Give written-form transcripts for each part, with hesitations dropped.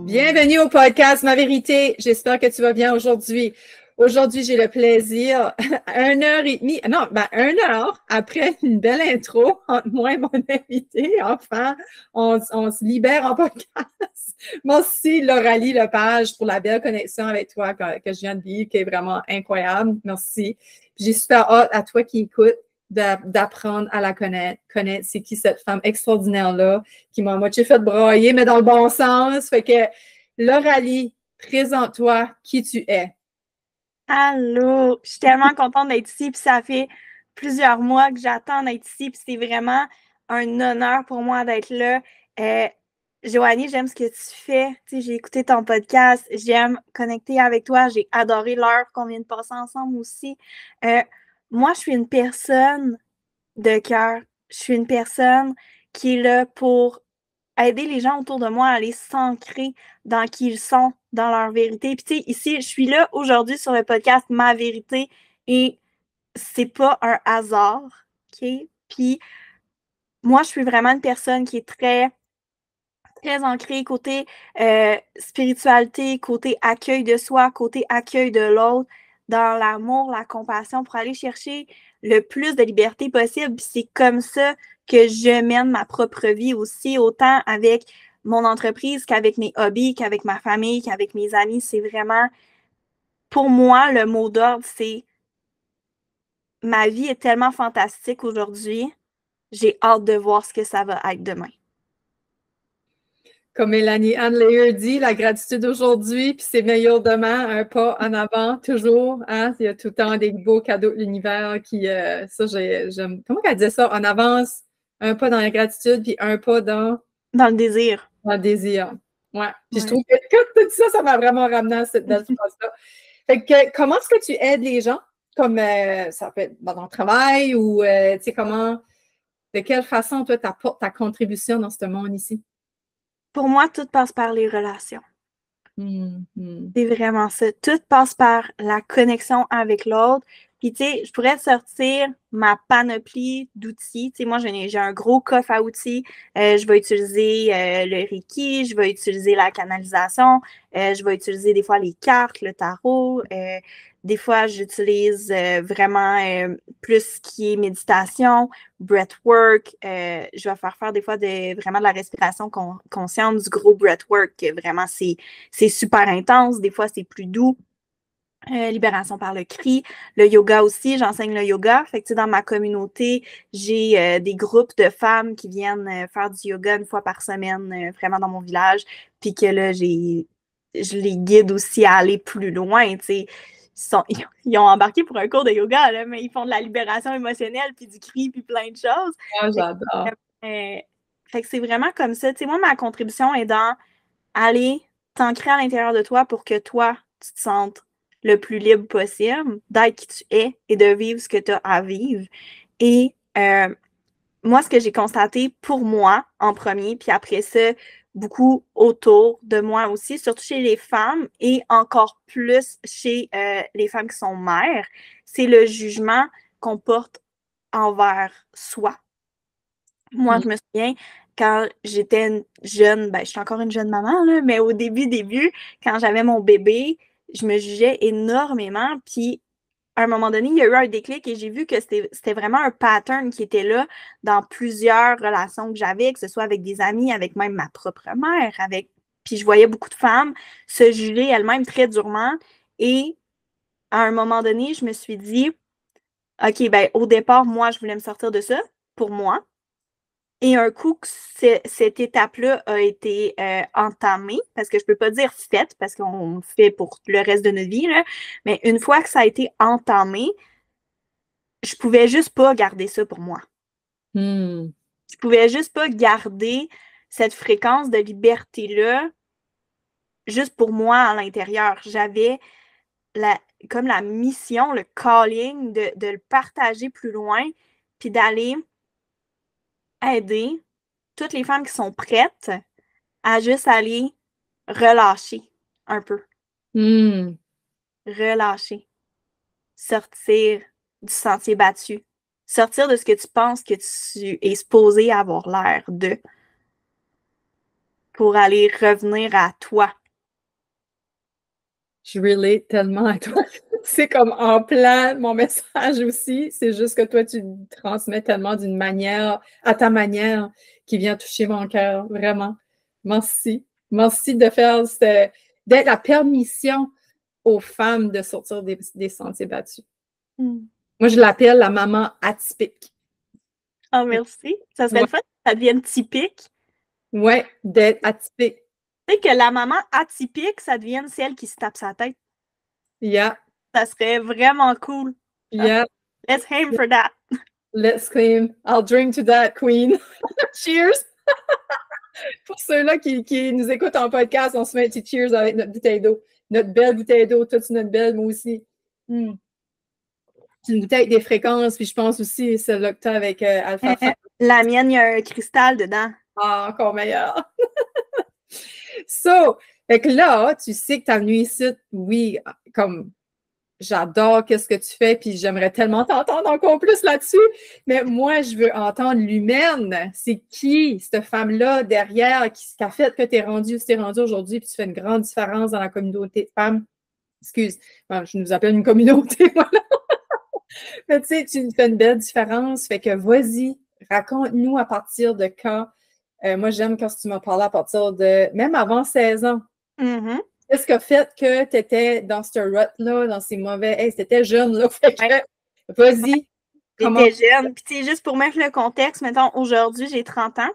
Bienvenue au podcast Ma Vérité. J'espère que tu vas bien aujourd'hui. Aujourd'hui, j'ai le plaisir, 1 heure et demie, non, 1 heure après une belle intro entre moi et mon invité. Enfin, on se libère en podcast. Merci Lauralie Lepage pour la belle connexion avec toi que je viens de vivre, qui est vraiment incroyable. Merci. J'ai super hâte à toi qui écoutes d'apprendre à la connaître c'est qui cette femme extraordinaire-là qui m'a moitié fait brailler, mais dans le bon sens. Fait que, Lauralie, présente-toi qui tu es. Allô, je suis tellement contente d'être ici, puis ça fait plusieurs mois que j'attends d'être ici, puis c'est vraiment un honneur pour moi d'être là. Joanie, j'aime ce que tu fais. Tu sais, j'ai écouté ton podcast, j'aime connecter avec toi, j'ai adoré l'heure qu'on vient de passer ensemble aussi. Moi, je suis une personne de cœur. Je suis une personne qui est là pour aider les gens autour de moi à aller s'ancrer dans qui ils sont, dans leur vérité. Puis tu sais, ici, je suis là aujourd'hui sur le podcast Ma Vérité et c'est pas un hasard, OK? Puis moi, je suis vraiment une personne qui est très, très ancrée côté spiritualité, côté accueil de soi, côté accueil de l'autre, dans l'amour, la compassion, pour aller chercher le plus de liberté possible. Puis c'est comme ça que je mène ma propre vie aussi, autant avec mon entreprise qu'avec mes hobbies, qu'avec ma famille, qu'avec mes amis. C'est vraiment, pour moi, le mot d'ordre, c'est ma vie est tellement fantastique aujourd'hui, j'ai hâte de voir ce que ça va être demain. Comme Mélanie Ann Layer dit, la gratitude aujourd'hui, puis c'est meilleur demain, un pas en avant, toujours. Hein? Il y a tout le temps des beaux cadeaux de l'univers qui, ça, j'aime. Comment elle disait ça? En avance, un pas dans la gratitude, puis un pas dans Dans le désir. dans le désir. Ouais. Puis je Ouais. trouve que quand tu dis ça, ça m'a vraiment ramené à cette belle phrase-là. Fait que comment est-ce que tu aides les gens? Comme ça peut être dans le travail ou tu sais, de quelle façon toi, tu apportes ta contribution dans ce monde ici? Pour moi, tout passe par les relations. Mm. C'est vraiment ça. Tout passe par la connexion avec l'autre. Puis, tu sais, je pourrais sortir ma panoplie d'outils. Tu sais, moi, j'ai un gros coffre à outils. Je vais utiliser le Reiki, je vais utiliser la canalisation, je vais utiliser des fois les cartes, le tarot. Des fois, j'utilise vraiment plus ce qui est méditation, breathwork. Je vais faire des fois vraiment de la respiration consciente, du gros breathwork. Vraiment, c'est super intense. Des fois, c'est plus doux. Libération par le cri. Le yoga aussi, j'enseigne le yoga. Fait que, tu sais, dans ma communauté, j'ai des groupes de femmes qui viennent faire du yoga 1 fois par semaine, vraiment dans mon village. Puis que là, je les guide aussi à aller plus loin, tu sais. Ils ont embarqué pour un cours de yoga, là, mais ils font de la libération émotionnelle, puis du cri, puis plein de choses. Ah, j'adore. Fait que c'est vraiment comme ça. Tu sais, moi, ma contribution est dans aller t'ancrer à l'intérieur de toi pour que toi, tu te sentes le plus libre possible, d'être qui tu es et de vivre ce que tu as à vivre. Et moi, ce que j'ai constaté pour moi en premier, puis après ça, beaucoup autour de moi aussi, surtout chez les femmes et encore plus chez les femmes qui sont mères, c'est le jugement qu'on porte envers soi. Moi, je me souviens, quand j'étais jeune, ben, je suis encore une jeune maman, là, mais au début, quand j'avais mon bébé, je me jugeais énormément. Puis, à un moment donné, il y a eu un déclic et j'ai vu que c'était vraiment un pattern qui était là dans plusieurs relations que j'avais, que ce soit avec des amis, avec même ma propre mère, Puis, je voyais beaucoup de femmes se juger elles-mêmes très durement. Et à un moment donné, je me suis dit, OK, ben, au départ, moi, je voulais me sortir de ça pour moi. Et un coup que cette étape-là a été entamée, parce que je ne peux pas dire faite, parce qu'on fait pour le reste de notre vie, là, mais une fois que ça a été entamé, je pouvais juste pas garder ça pour moi. Mm. Je pouvais juste pas garder cette fréquence de liberté-là juste pour moi à l'intérieur. J'avais comme la mission, le calling de le partager plus loin, puis d'aller aider toutes les femmes qui sont prêtes à juste aller relâcher un peu. Mm. Relâcher. Sortir du sentier battu. Sortir de ce que tu penses que tu es supposé avoir l'air de. pour aller revenir à toi. Je relate tellement à toi. C'est comme en plein mon message aussi. C'est juste que toi, tu le transmets tellement d'une manière, à ta manière, qui vient toucher mon cœur. Vraiment. Merci. Merci de faire d'être la permission aux femmes de sortir des sentiers battus. Moi, je l'appelle la maman atypique. Ah, merci. Ça serait le fun que ça devienne typique. Oui, d'être atypique. Tu sais, que la maman atypique, ça devienne celle qui se tape sa tête. Yeah. Ça serait vraiment cool. Yeah. Let's aim for that. Let's claim. I'll drink to that, queen. Cheers! Pour ceux-là qui nous écoutent en podcast, on se met un petit cheers avec notre bouteille d'eau. Notre belle bouteille d'eau. Toi, tu notre belle, moi aussi. C'est une bouteille avec des fréquences, puis je pense aussi celle-là que tu as avec Alpha. La mienne, il y a un cristal dedans. Ah, encore meilleur. So, fait que là, tu sais que tu as venu ici, oui, comme j'adore qu'est-ce que tu fais, puis j'aimerais tellement t'entendre encore plus là-dessus, mais moi, je veux entendre l'humaine. C'est qui, cette femme-là, derrière, qui a fait que tu es rendu où tu es rendu aujourd'hui, puis tu fais une grande différence dans la communauté de femmes? Excuse, bon, je nous appelle une communauté, voilà. Mais tu sais, tu fais une belle différence, fait que vas-y, raconte-nous à partir de quand. Moi, j'aime quand tu m'as parlé à partir de, même avant 16 ans. Qu'est-ce qui a fait que tu étais dans ce rut-là, dans ces mauvais... Hey, c'était jeune, là. Fait que, vas-y. J'étais jeune. Puis, tu sais, juste pour mettre le contexte, mettons, aujourd'hui, j'ai 30 ans.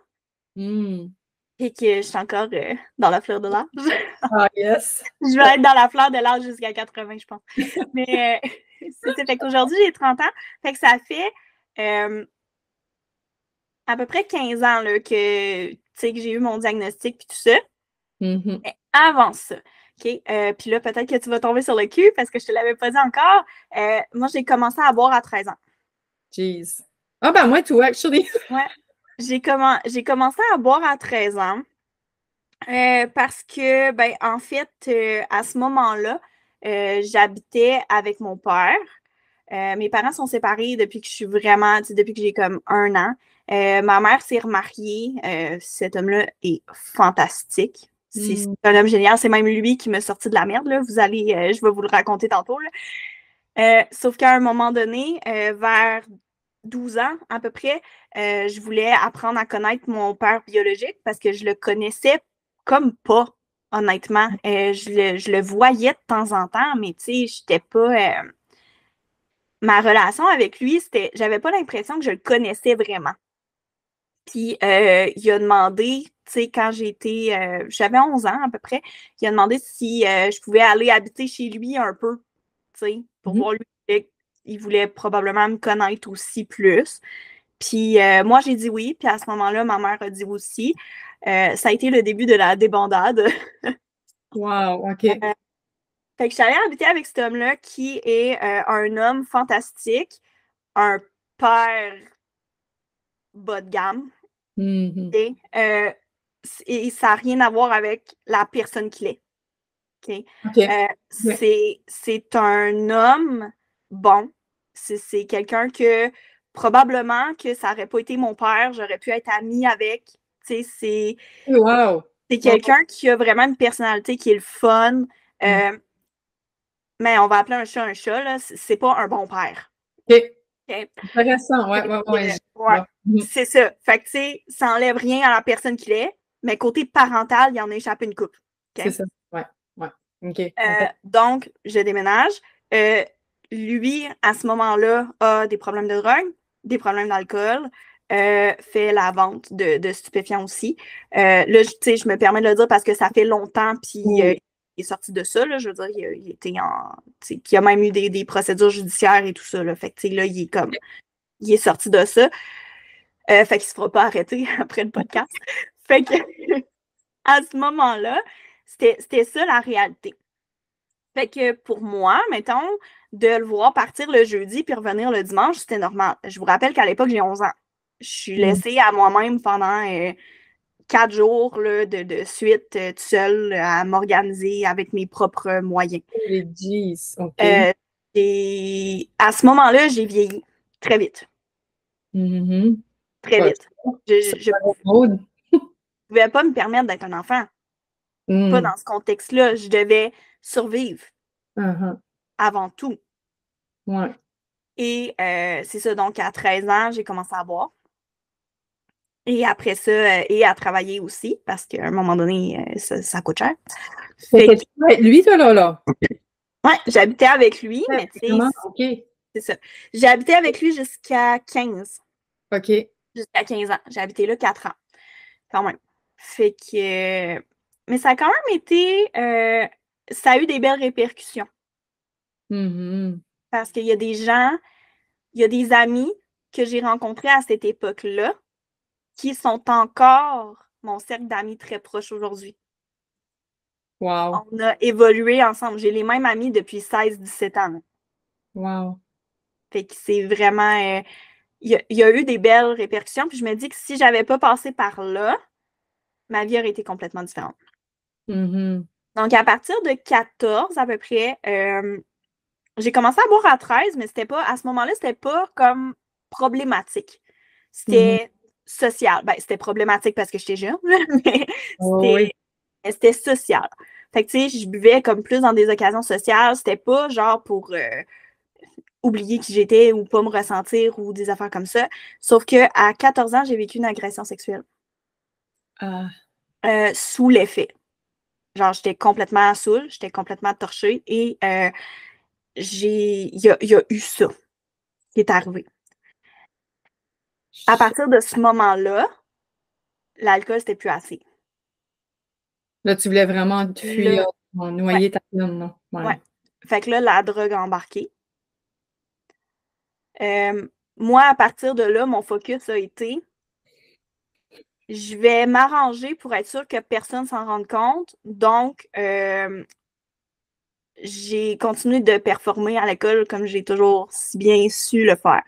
Et que je suis encore dans la fleur de l'âge. Ah, yes. Je vais être dans la fleur de l'âge jusqu'à 80, je pense. Mais, c'est fait qu'aujourd'hui, j'ai 30 ans. Fait que ça fait à peu près 15 ans là, que j'ai eu mon diagnostic puis tout ça. Mais avant ça, OK? Puis là, peut-être que tu vas tomber sur le cul parce que je te l'avais pas dit encore. Moi, j'ai commencé à boire à 13 ans. Jeez. Ah, ben moi, tout, actually. Ouais. J'ai commencé à boire à 13 ans parce que, ben, en fait, à ce moment-là, j'habitais avec mon père. Mes parents sont séparés depuis que je suis vraiment, depuis que j'ai comme 1 an. Ma mère s'est remariée. Cet homme-là est fantastique. C'est un homme génial. C'est même lui qui m'a sorti de la merde. Là. Je vais vous le raconter tantôt. Là. Sauf qu'à un moment donné, vers 12 ans à peu près, je voulais apprendre à connaître mon père biologique parce que je le connaissais comme pas, honnêtement. Je le voyais de temps en temps, mais tu sais, j'étais pas... ma relation avec lui, j'avais pas l'impression que je le connaissais vraiment. Puis, il a demandé, tu sais, quand j'avais 11 ans à peu près, il a demandé si je pouvais aller habiter chez lui un peu, tu sais, pour voir lui. Il voulait probablement me connaître aussi plus. Puis, moi, j'ai dit oui. Puis, à ce moment-là, ma mère a dit aussi. Ça a été le début de la débandade. Wow, OK. Fait que je suis allée habiter avec cet homme-là qui est un homme fantastique, un père bas de gamme. Et ça n'a rien à voir avec la personne qu'il est. Okay? C'est un homme bon. C'est quelqu'un que probablement que ça n'aurait pas été mon père, j'aurais pu être amie avec. C'est quelqu'un qui a vraiment une personnalité qui est le fun. Mais on va appeler un chat, là. C'est pas un bon père. OK. Intéressant, ouais. C'est ça. Fait que, tu sais, ça n'enlève rien à la personne qu'il est, mais côté parental, il en a échappé une coupe. Okay? C'est ça, ouais. OK. Donc, je déménage. Lui, à ce moment-là, a des problèmes de drogue, des problèmes d'alcool, fait la vente de stupéfiants aussi. Là, tu sais, je me permets de le dire parce que ça fait longtemps, puis il est sorti de ça, là, je veux dire, il était il a même eu des procédures judiciaires et tout ça, là. Fait que, tu sais, là, il est sorti de ça. Fait qu'il se fera pas arrêter après le podcast. Fait que, à ce moment-là, c'était ça la réalité. Fait que pour moi, mettons, de le voir partir le jeudi puis revenir le dimanche, c'était normal. Je vous rappelle qu'à l'époque, j'ai 11 ans. Je suis laissée à moi-même pendant 4 jours là, de suite, toute seule, à m'organiser avec mes propres moyens. Jeez, OK. Et à ce moment-là, j'ai vieilli très vite. Très vite. pouvais pas me permettre d'être un enfant. Pas dans ce contexte-là. Je devais survivre avant tout. Ouais. Et c'est ça, donc à 13 ans, j'ai commencé à boire. Et après ça, et à travailler aussi, parce qu'à un moment donné, ça coûte cher. Lui, toi, là? Ouais, j'habitais avec lui, mais tu sais, OK. c'est ça. J'ai habité avec lui jusqu'à 15. OK. Jusqu'à 15 ans. J'ai habité là 4 ans, quand même. Fait que... mais ça a quand même été... ça a eu des belles répercussions. Parce qu'il y a des gens, il y a des amis que j'ai rencontrés à cette époque-là qui sont encore mon cercle d'amis très proche aujourd'hui. Wow. On a évolué ensemble. J'ai les mêmes amis depuis 16-17 ans. Wow. Fait que c'est vraiment... il y a eu des belles répercussions. Puis je me dis que si j'avais pas passé par là, ma vie aurait été complètement différente. Donc, à partir de 14 à peu près, j'ai commencé à boire à 13, mais c'était pas, à ce moment-là, c'était pas comme problématique. C'était social. Ben, c'était problématique parce que j'étais jeune, mais c'était social. Fait que, tu sais, je buvais comme plus dans des occasions sociales. C'était pas genre pour oublier qui j'étais ou pas me ressentir ou des affaires comme ça. Sauf qu'à 14 ans, j'ai vécu une agression sexuelle. Sous l'effet. Genre, j'étais complètement saoule, j'étais complètement torchée et il y a eu ça qui est arrivé. À partir de ce moment-là, l'alcool, c'était plus assez. Là, tu voulais vraiment te fuir, noyer ta peine, non? Ouais. Fait que là, la drogue a embarqué. Moi, à partir de là, mon focus a été je vais m'arranger pour être sûre que personne s'en rende compte. Donc, j'ai continué de performer à l'école comme j'ai toujours si bien su le faire.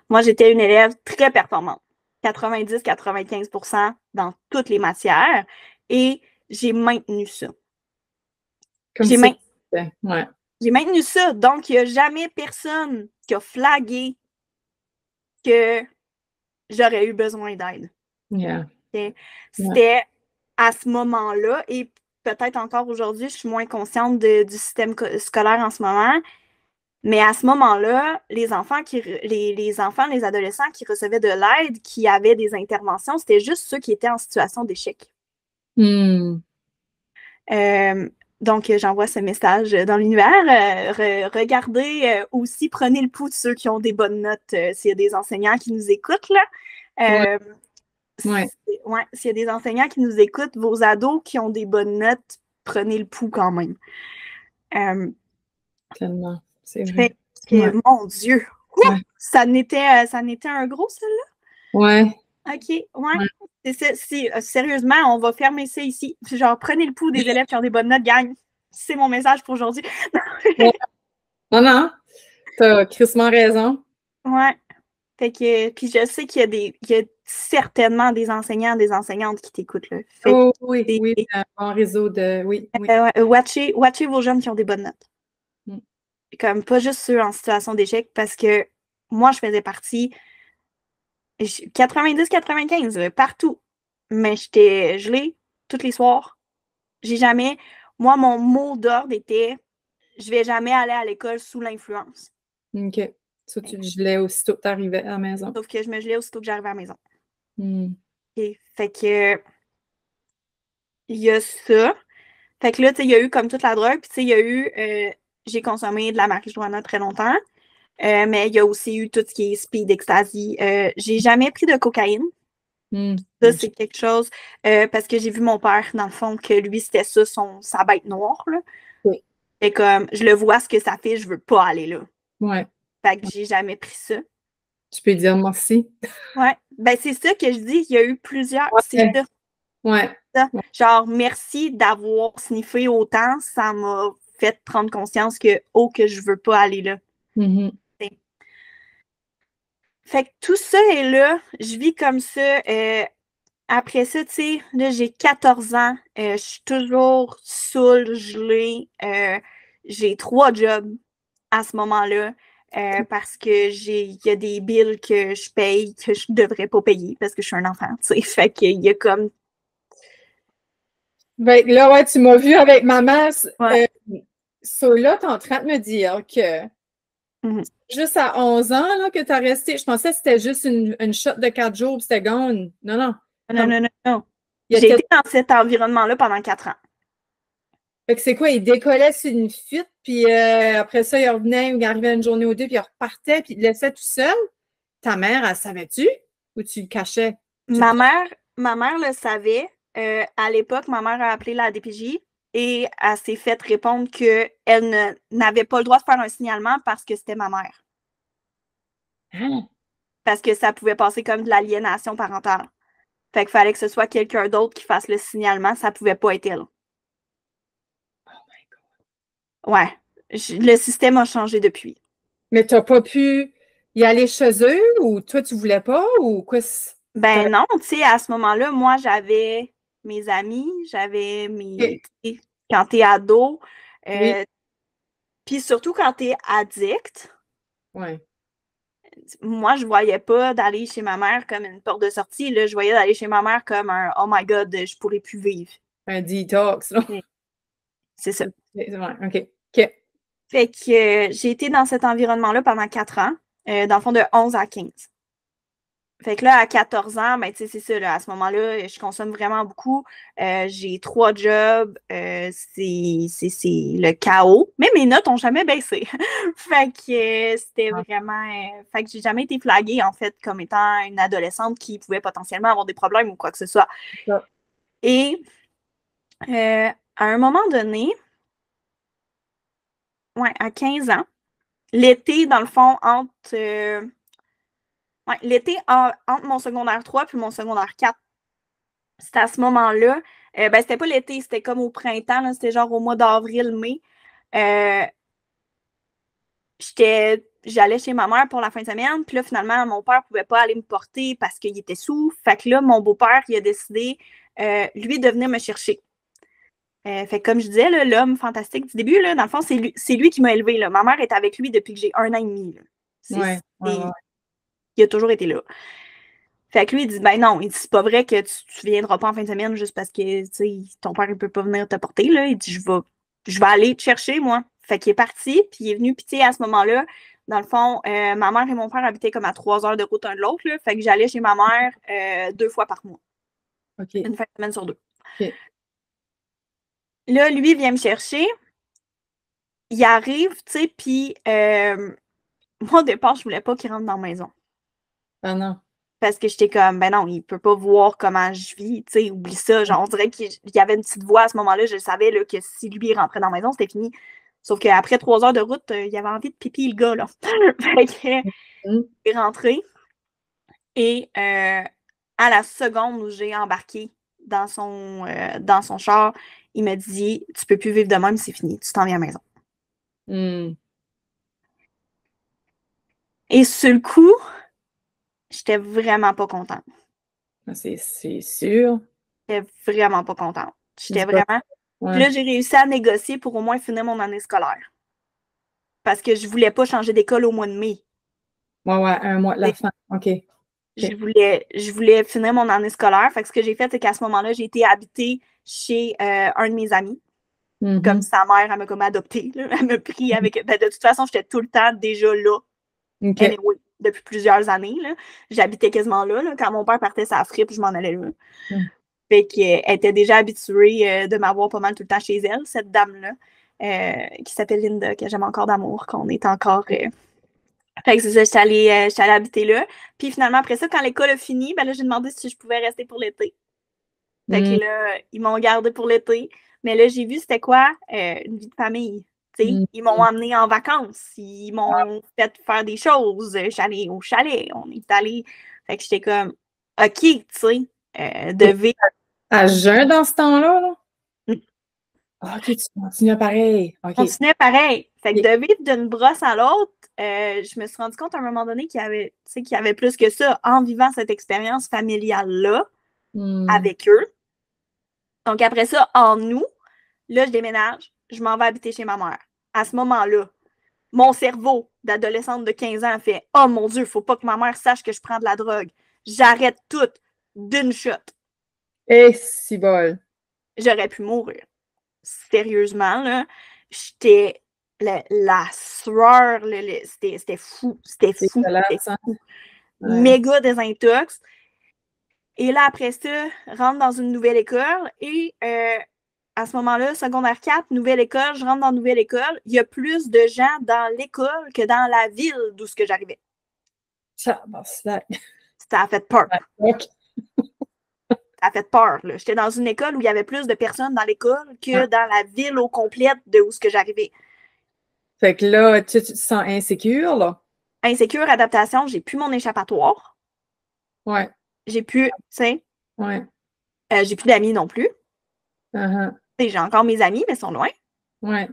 Moi, j'étais une élève très performante, 90-95% dans toutes les matières, et j'ai maintenu ça. J'ai maintenu ça, donc il n'y a jamais personne qui a flagué que j'aurais eu besoin d'aide. C'était à ce moment-là, et peut-être encore aujourd'hui, je suis moins consciente du système scolaire en ce moment, mais à ce moment-là, les enfants, les adolescents qui recevaient de l'aide, qui avaient des interventions, c'était juste ceux qui étaient en situation d'échec. Donc, j'envoie ce message dans l'univers. Regardez aussi, prenez le pouls de ceux qui ont des bonnes notes, s'il y a des enseignants qui nous écoutent, là. S'il y a des enseignants qui nous écoutent, vos ados qui ont des bonnes notes, prenez le pouls quand même. Tellement, c'est vrai. Mon Dieu! Ça n'était un gros, celle-là? Ouais. OK, ouais. Sérieusement, on va fermer ça ici. Genre, prenez le pouls des élèves qui ont des bonnes notes, gang. C'est mon message pour aujourd'hui. Non, t'as crissement raison. Ouais. Fait que, puis je sais qu'il y a certainement des enseignants, des enseignantes qui t'écoutent, là. Oui, un bon réseau de... Oui. Watchez vos jeunes qui ont des bonnes notes. Comme pas juste ceux en situation d'échec, parce que moi, je faisais partie 90-95, partout. Mais j'étais gelée tous les soirs. Moi, mon mot d'ordre était je vais jamais aller à l'école sous l'influence. OK. Ça, tu te gelais aussitôt que tu arrivais à la maison. Sauf que je me gelais aussitôt que j'arrivais à la maison. Okay. Fait que il y a ça. Fait que là, tu sais, il y a eu comme toute la drogue. Puis tu sais, il y a eu j'ai consommé de la marijuana très longtemps. Mais il y a aussi eu tout ce qui est speed, ecstasy. J'ai jamais pris de cocaïne. Ça, c'est quelque chose parce que j'ai vu mon père, dans le fond, que lui, c'était ça, sa bête noire. Là. Et comme, je le vois ce que ça fait, je veux pas aller là. Fait que j'ai jamais pris ça. Tu peux dire merci. Ouais. Ben, c'est ça que je dis. Il y a eu plusieurs. C'est ça. Genre, merci d'avoir sniffé autant. Ça m'a fait prendre conscience que je veux pas aller là. Fait que tout ça est là. Je vis comme ça. Après ça, tu sais, là, j'ai 14 ans. Je suis toujours saoule, gelée. J'ai 3 jobs à ce moment-là. Parce que il y a des billes que je paye que je devrais pas payer parce que je suis un enfant, tu sais. Fait qu'il y a comme Ben, là, ouais, tu m'as vu avec maman. Ouais. Là, tu es en train de me dire que Mhm. juste à 11 ans là, que tu as resté. Je pensais que c'était juste une shot de 4 jours, puis c'était gone. Non, non. Non, Comme, non, non, non. il J'ai était. été dans cet environnement-là pendant 4 ans. Fait que c'est quoi? Il décollait sur une fuite, puis après ça, il revenait, il arrivait une journée ou deux, puis il repartait, puis il le laissait tout seul. Ta mère, elle savait-tu? Ou tu le cachais? Ma mère, ma mère le savait. À l'époque, ma mère a appelé la DPJ et elle s'est fait répondre qu'elle n'avait pas le droit de faire un signalement parce que c'était ma mère. Hein? Parce que ça pouvait passer comme de l'aliénation parentale. Fait qu'il fallait que ce soit quelqu'un d'autre qui fasse le signalement, ça pouvait pas être elle. Ouais. Le système a changé depuis. Mais t'as pas pu y aller chez eux ou toi, tu voulais pas ou quoi? Ben non, tu sais, à ce moment-là, moi, j'avais mes amis, j'avais Ok. mes. Tu sais, quand t'es ado, Oui, puis surtout quand t'es addict, ouais. moi, je voyais pas d'aller chez ma mère comme une porte de sortie. Là, je voyais d'aller chez ma mère comme un Oh my God, je pourrais plus vivre. Un detox, là. C'est ça. Ouais, OK. OK. Fait que j'ai été dans cet environnement-là pendant 4 ans, dans le fond de 11 à 15. Fait que là, à 14 ans, ben, tu sais, c'est ça, là, à ce moment-là, je consomme vraiment beaucoup. J'ai 3 jobs, c'est le chaos. Mais mes notes n'ont jamais baissé. Fait que c'était Ah, vraiment. Fait que j'ai jamais été flaguée, en fait, comme étant une adolescente qui pouvait potentiellement avoir des problèmes ou quoi que ce soit. ça. Et à un moment donné, ouais, à 15 ans, l'été, dans le fond, ouais, l'été entre mon secondaire 3 puis mon secondaire 4, c'était à ce moment-là. Ben, c'était pas l'été, c'était comme au printemps, là, c'était genre au mois d'avril, mai. Euh, J'allais chez ma mère pour la fin de semaine, puis là, finalement, mon père pouvait pas aller me porter parce qu'il était sous. Fait que là, mon beau-père, il a décidé, lui, de venir me chercher. Fait que comme je disais, l'homme fantastique du début, là, dans le fond, c'est lui qui m'a élevée. Là. Ma mère est avec lui depuis que j'ai 1 an et demi. Là. Ouais, ouais, ouais. Il a toujours été là. Fait que lui, il dit, ben non, il dit, c'est pas vrai que tu viendras pas en fin de semaine juste parce que, tu sais, ton père, il peut pas venir te porter, là. Il dit, je vais aller te chercher, moi. Fait qu'il est parti, puis il est venu, puis tu sais, à ce moment-là, dans le fond, ma mère et mon père habitaient comme à 3 heures de route un de l'autre, là. Fait que j'allais chez ma mère 2 fois par mois, OK. une fin de semaine sur 2. OK. Là, lui, il vient me chercher, il arrive, tu sais, puis moi, au départ, je voulais pas qu'il rentre dans la maison. Ah non. Parce que j'étais comme, ben non, il peut pas voir comment je vis, tu sais, oublie ça. Genre, on dirait qu'il y avait une petite voix à ce moment-là, je savais là, que si lui rentrait dans la maison, c'était fini. Sauf qu'après 3 heures de route, il avait envie de pipi, le gars, là. Fait que, Mm. il est rentré et à la seconde où j'ai embarqué dans son char, il m'a dit, tu peux plus vivre de même, c'est fini, tu t'en viens à la maison. Mm. Et sur le coup, j'étais vraiment pas contente. Ah, c'est sûr. J'étais vraiment pas contente. J'étais Dis pas. vraiment. Puis Ouais. là, j'ai réussi à négocier pour au moins finir mon année scolaire. Parce que je voulais pas changer d'école au mois de mai. Ouais, ouais, un mois de la fin. OK. Je OK. voulais, je voulais finir mon année scolaire. Fait que ce que j'ai fait, c'est qu'à ce moment-là, j'ai été habitée chez un de mes amis. Comme Mhm. sa mère, elle m'a comme adoptée. Là. Elle m'a pris avec. Ben, de toute façon, j'étais tout le temps déjà là. OK. Anyway, depuis plusieurs années. Là. J'habitais quasiment là, là. Quand mon père partait sa fripe, je m'en allais là. Mm. Fait qu'elle était déjà habituée de m'avoir pas mal tout le temps chez elle, cette dame-là, qui s'appelle Linda, que j'aime encore d'amour, qu'on est encore. Fait que c'est ça, j'étais allée habiter là. Puis finalement, après ça, quand l'école a fini, ben là, j'ai demandé si je pouvais rester pour l'été. Fait que Mm. là, ils m'ont gardé pour l'été. Mais là, j'ai vu c'était quoi une vie de famille. T'sais, Mm. ils m'ont emmené en vacances. Ils m'ont fait faire des choses. J'allais au chalet. On est allé. Fait que j'étais comme, OK, tu sais, de vivre. À jeun dans ce temps-là, là? Ah, OK, tu continues pareil. OK. Continuait pareil. Fait que OK. de vivre d'une brosse à l'autre, je me suis rendu compte à un moment donné qu'il y avait plus que ça en vivant cette expérience familiale-là Mm. avec eux. Donc après ça, en nous, là, je déménage, je m'en vais habiter chez ma mère. À ce moment-là, mon cerveau d'adolescente de 15 ans fait Oh mon Dieu, faut pas que ma mère sache que je prends de la drogue. J'arrête tout d'une shot. Et si bol. j'aurais pu mourir. Sérieusement, là, j'étais la sueur, c'était fou, c'était C'est fou, c'était dégueulasse, hein? fou. Ouais. Méga désintox. Et là, après ça, rentre dans une nouvelle école et à ce moment-là, secondaire 4, nouvelle école, je rentre dans une nouvelle école. Il y a plus de gens dans l'école que dans la ville d'où ce que j'arrivais. Ça, bon, c'est Ça a fait peur. OK. Ça a fait peur. Là. J'étais dans une école où il y avait plus de personnes dans l'école que Ouais. dans la ville au complète de où ce que j'arrivais. Fait que là, tu te sens insécure, là? Insécure, adaptation, j'ai plus mon échappatoire. Ouais. J'ai plus, tu sais, Ouais. j'ai plus d'amis non plus. Uh-huh. J'ai encore mes amis, mais ils sont loin. Ouais.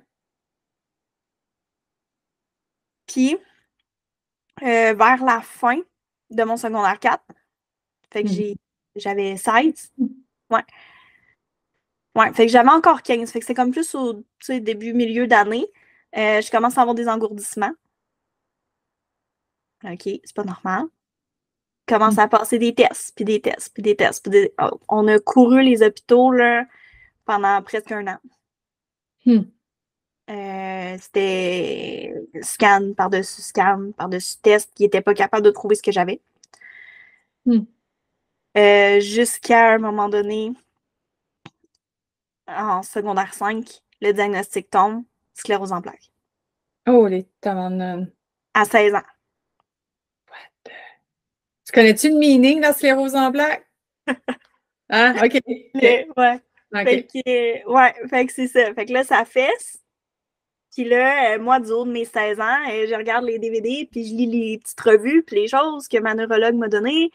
Puis, vers la fin de mon secondaire 4, fait que j'avais 16. Ouais. Ouais, fait que j'avais encore 15. Fait que c'est comme plus au début, milieu d'année. Je commence à avoir des engourdissements. OK, c'est pas normal. Commence à passer des tests, puis des tests, puis des tests. On a couru les hôpitaux là, pendant presque un an. Hmm. C'était scan par-dessus test qui n'était pas capable de trouver ce que j'avais. Hmm. Jusqu'à un moment donné, en secondaire 5, le diagnostic tombe, sclérose en plaques. Oh, les tabarnak. À 16 ans. Tu connais-tu le meaning de la sclérose en plaques? Hein? OK. OK. Ouais. OK. Fait que c'est ça. Fait que là, ça fesse. Puis là, moi, du haut de mes 16 ans, je regarde les DVD, puis je lis les petites revues, puis les choses que ma neurologue m'a données.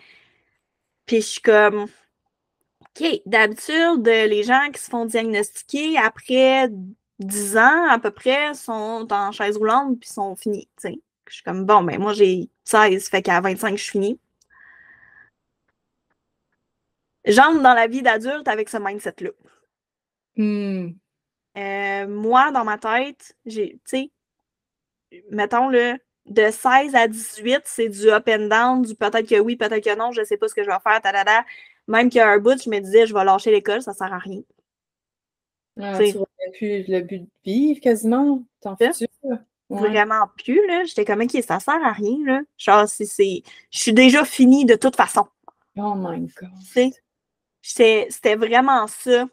Puis je suis comme, OK, d'habitude, les gens qui se font diagnostiquer après 10 ans, à peu près, sont en chaise roulante, puis sont finis, tu sais. Je suis comme, bon, ben moi, j'ai 16, fait qu'à 25, je suis finie. J'entre dans la vie d'adulte avec ce mindset-là. Hmm. Moi, dans ma tête, tu sais, mettons, là, de 16 à 18, c'est du up and down, du peut-être que oui, peut-être que non, je sais pas ce que je vais faire, tadada. Même qu'il y a un bout, je me disais, je vais lâcher l'école, ça sert à rien. Ah, tu Tu vois plus le but de vivre quasiment, ton sais, futur. Ouais. vraiment plus, là. J'étais comme, OK, ça sert à rien, là. Genre, je suis déjà finie de toute façon. Oh my God. Tu sais, c'était vraiment ça,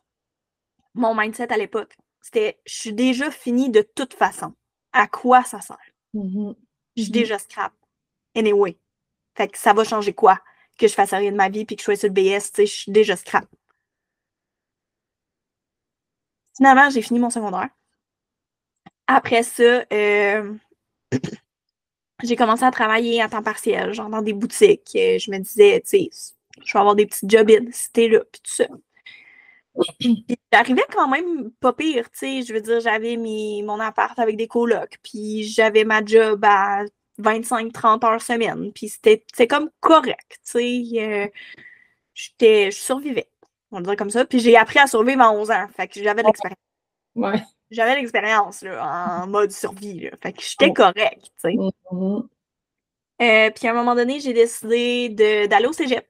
mon mindset à l'époque. C'était, je suis déjà finie de toute façon. À quoi ça sert? Mhm. Je suis Mhm. déjà scrap. Anyway. Fait que ça va changer quoi? Que je fasse rien de ma vie puis que je sois sur le BS, tu sais, je suis déjà scrap. Finalement, j'ai fini mon secondaire. Après ça, j'ai commencé à travailler à temps partiel, genre dans des boutiques. Je me disais, tu sais, je vais avoir des petits jobs c'était là, puis tout ça. Puis j'arrivais quand même pas pire, tu sais. Je veux dire, j'avais mon appart avec des colocs, puis j'avais ma job à 25-30 heures semaine. Puis c'est comme correct, tu sais. Je survivais, on va le dire comme ça. Puis j'ai appris à survivre à 11 ans. Fait que j'avais de l'expérience. Ouais. J'avais l'expérience là, en mode survie. Là. Fait que j'étais correct, tu sais. Mhm. Puis à un moment donné, j'ai décidé d'aller au cégep.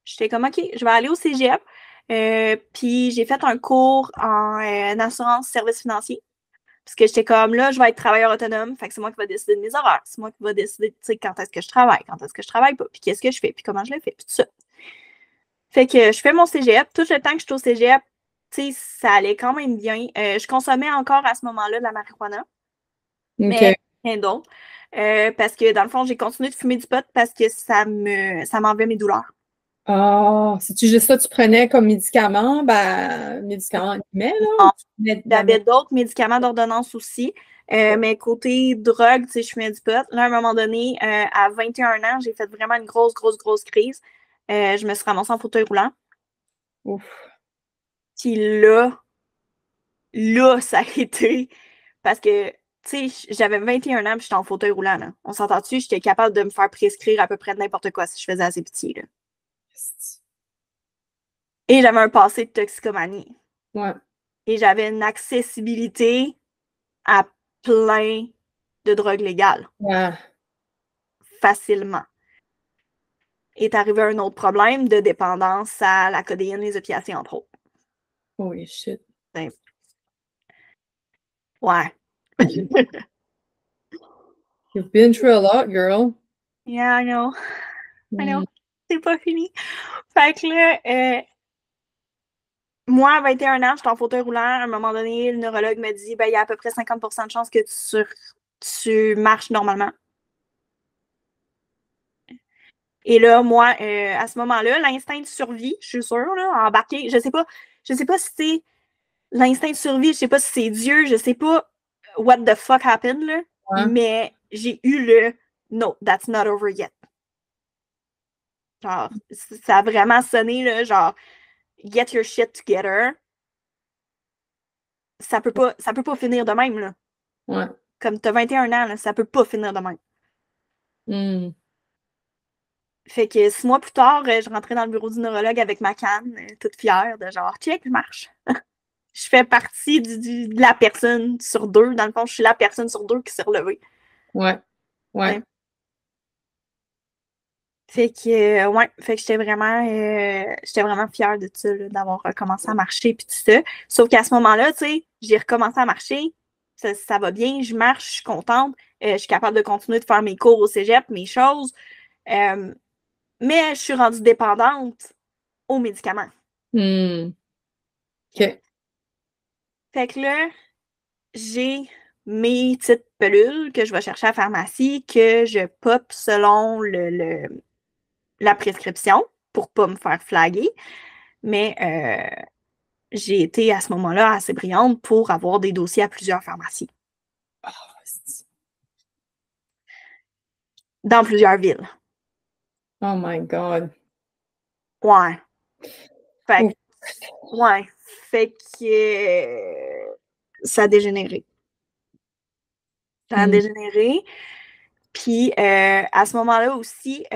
J'étais comme, OK, je vais aller au cégep. Puis j'ai fait un cours en assurance service financier. Parce que j'étais comme, là, je vais être travailleur autonome. Fait que c'est moi qui vais décider de mes horaires. C'est moi qui vais décider, tu sais, quand est-ce que je travaille, quand est-ce que je travaille pas, puis qu'est-ce que je fais, puis comment je le fais, puis tout ça. Fait que je fais mon cégep. Tout le temps que je suis au cégep, tu sais, ça allait quand même bien. Je consommais encore à ce moment-là de la marijuana, mais OK. rien d'autre. Parce que dans le fond, j'ai continué de fumer du pot parce que ça m'enlevait mes douleurs. Ah, c'est-tu juste ça que tu prenais comme médicament? Ben, médicament, mais là, Non, tu prenais de la j'avais d'autres médicaments d'ordonnance aussi. Mais côté drogue, tu sais, je fumais du pot. Là, à un moment donné, à 21 ans, j'ai fait vraiment une grosse, grosse, grosse crise. Je me suis ramassée en fauteuil roulant. Ouf. Puis là, ça a été parce que, tu sais, j'avais 21 ans puis j'étais en fauteuil roulant, là. On s'entend-tu? J'étais capable de me faire prescrire à peu près n'importe quoi si je faisais assez petit, là. Et j'avais un passé de toxicomanie. Ouais. Et j'avais une accessibilité à plein de drogues légales, Ouais. facilement. Est arrivé un autre problème de dépendance à la codéine, les opiacés, entre autres. Holy shit. Ouais. You've been through a lot, girl. Yeah, I know. I know. Mm. C'est pas fini. Fait que là, moi, à 21 ans, j'étais en fauteuil roulant. À un moment donné, le neurologue me dit, ben, il y a à peu près 50% de chances que tu marches normalement. Et là, moi, à ce moment-là, l'instinct de survie, je suis sûre, là, embarqué, je sais pas si c'est l'instinct de survie, je sais pas si c'est Dieu, je sais pas what the fuck happened, là, Ouais. mais j'ai eu le no, that's not over yet. Genre, ça a vraiment sonné, là, genre, get your shit together. Ça peut pas finir de même, là. Ouais. Comme t'as 21 ans, là, ça peut pas finir de même. Mm. Fait que 6 mois plus tard, je rentrais dans le bureau du neurologue avec ma canne, toute fière de genre, check, je marche. Je fais partie de la personne sur deux. Dans le fond, je suis la personne sur deux qui s'est relevée. Ouais. Ouais. Ouais. Fait que, ouais, fait que j'étais vraiment fière de ça, là, d'avoir recommencé à marcher puis tout ça. Sauf qu'à ce moment-là, tu sais, j'ai recommencé à marcher, ça va bien, je marche, je suis contente, je suis capable de continuer de faire mes cours au cégep, mes choses, mais je suis rendue dépendante aux médicaments. Mm. OK. Fait que là, j'ai mes petites pilules que je vais chercher à la pharmacie, que je pop selon la prescription pour pas me faire flaguer. Mais j'ai été à ce moment-là assez brillante pour avoir des dossiers à plusieurs pharmacies. Dans plusieurs villes. Oh my God. Ouais. Fait Oh. que, ouais. Fait que ça a dégénéré. Ça a Mm. dégénéré. Puis à ce moment-là aussi,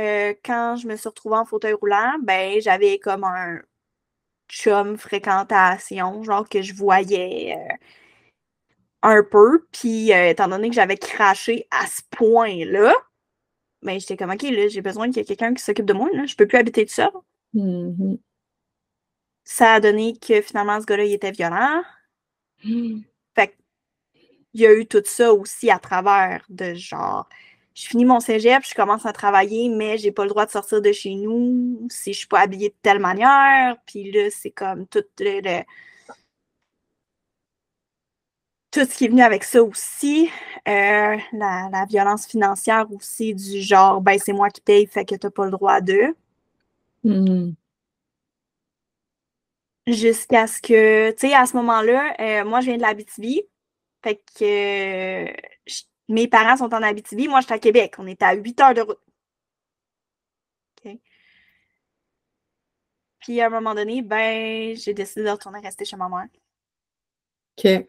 quand je me suis retrouvée en fauteuil roulant, ben j'avais comme un chum fréquentation, genre que je voyais un peu. Puis étant donné que j'avais craché à ce point-là, ben j'étais comme OK, là, j'ai besoin qu'il y ait quelqu'un qui s'occupe de moi. Là. Je peux plus habiter tout seul. Mhm. Ça a donné que finalement, ce gars-là, il était violent. Mm. Fait qu'il y a eu tout ça aussi à travers de genre, je finis mon cégep, je commence à travailler, mais j'ai pas le droit de sortir de chez nous si je suis pas habillée de telle manière. Puis là, c'est comme tout ce qui est venu avec ça aussi. La violence financière aussi, du genre, ben c'est moi qui paye, fait que t'as pas le droit de. Mm. Jusqu'à ce que, tu sais, à ce moment-là, moi, je viens de l'Abitibi. Fait que mes parents sont en Abitibi, moi, je suis à Québec. On est à 8 heures de route. OK. Puis, à un moment donné, ben, j'ai décidé de retourner rester chez ma mère. OK.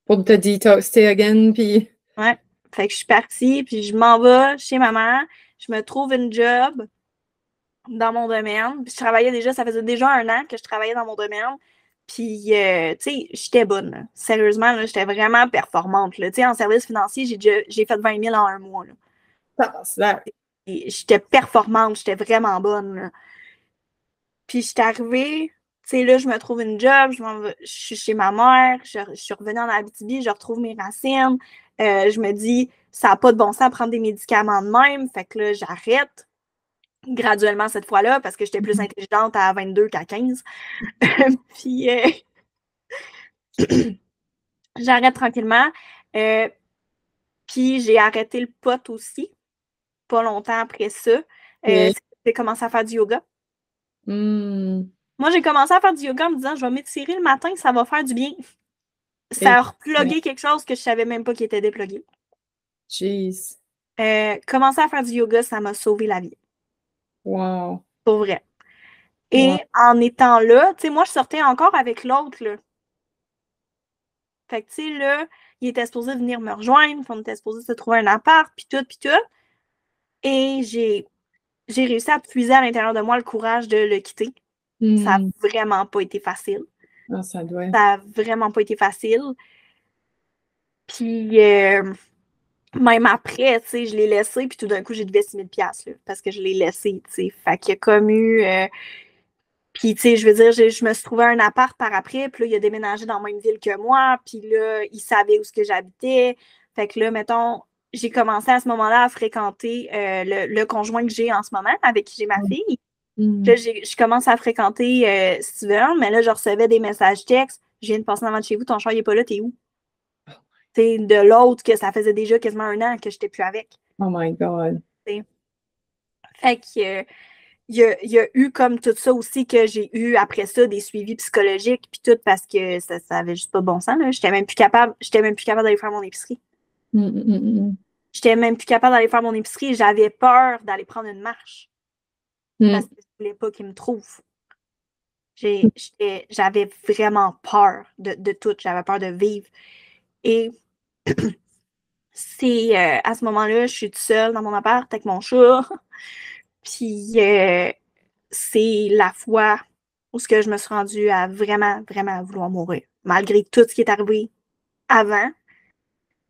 Pour te detoxer again, puis... Ouais. Fait que je suis partie, puis je m'en vais chez ma mère. Je me trouve une job dans mon domaine. Puis je travaillais déjà, ça faisait déjà 1 an que je travaillais dans mon domaine. Puis, tu sais, j'étais bonne. Là. Sérieusement, là, j'étais vraiment performante. Tu sais, en service financier, j'ai fait 20 000 en 1 mois. Là. Et j'étais performante, j'étais vraiment bonne. Là. Puis, j'étais arrivée, tu sais, là, je me trouve une job, je suis chez ma mère, je suis revenue en Abitibi, je retrouve mes racines. Je me dis, ça n'a pas de bon sens à prendre des médicaments de même. Fait que là, j'arrête graduellement cette fois-là parce que j'étais plus intelligente à 22 qu'à 15. Puis j'arrête tranquillement. Puis j'ai arrêté le pot aussi, pas longtemps après ça. OK. J'ai commencé à faire du yoga. Mm. Moi, j'ai commencé à faire du yoga en me disant, je vais m'étirer le matin, ça va faire du bien. Ça Et... a replugué quelque chose que je savais même pas qui était déplugué. Jeez. Commencer à faire du yoga, ça m'a sauvé la vie. Wow. Pour vrai. Et Wow. en étant là, tu sais, moi, je sortais encore avec l'autre, là. Fait que, tu sais, là, il était supposé venir me rejoindre, on était supposé se trouver un appart, puis tout, puis tout. Et j'ai réussi à puiser à l'intérieur de moi le courage de le quitter. Ça n'a Mm. vraiment pas été facile. Ah, ça doit. Ça n'a vraiment pas été facile. Puis, même après, tu sais, je l'ai laissé, puis tout d'un coup, j'ai devais 6 000 $, là, parce que je l'ai laissé, tu sais. Fait qu'il y a comme eu Puis, tu sais, je veux dire, je me suis trouvé un appart par après, puis là, il a déménagé dans la même ville que moi, puis là, il savait où ce que j'habitais. Fait que là, mettons, j'ai commencé à ce moment-là à fréquenter le conjoint que j'ai en ce moment, avec qui j'ai ma fille. Là, je commence à fréquenter Steven, mais là, je recevais des messages textes. Je viens de passer devant de chez vous, ton chat, il est pas là, t'es où? T'sais, de l'autre, que ça faisait déjà quasiment 1 an que j'étais plus avec. Oh my God. T'sais. Fait que il y a eu comme tout ça aussi que j'ai eu après ça, des suivis psychologiques puis tout parce que ça avait juste pas bon sens. J'étais même plus capable d'aller faire mon épicerie. J'étais même plus capable d'aller faire mon épicerie. J'avais peur d'aller prendre une marche. Parce que je voulais pas qu'il me trouve. J'avais vraiment peur de tout. J'avais peur de vivre. Et c'est à ce moment-là, je suis toute seule dans mon appart avec mon chat. Puis c'est la fois où ce que je me suis rendue à vraiment, vraiment vouloir mourir. Malgré tout ce qui est arrivé avant,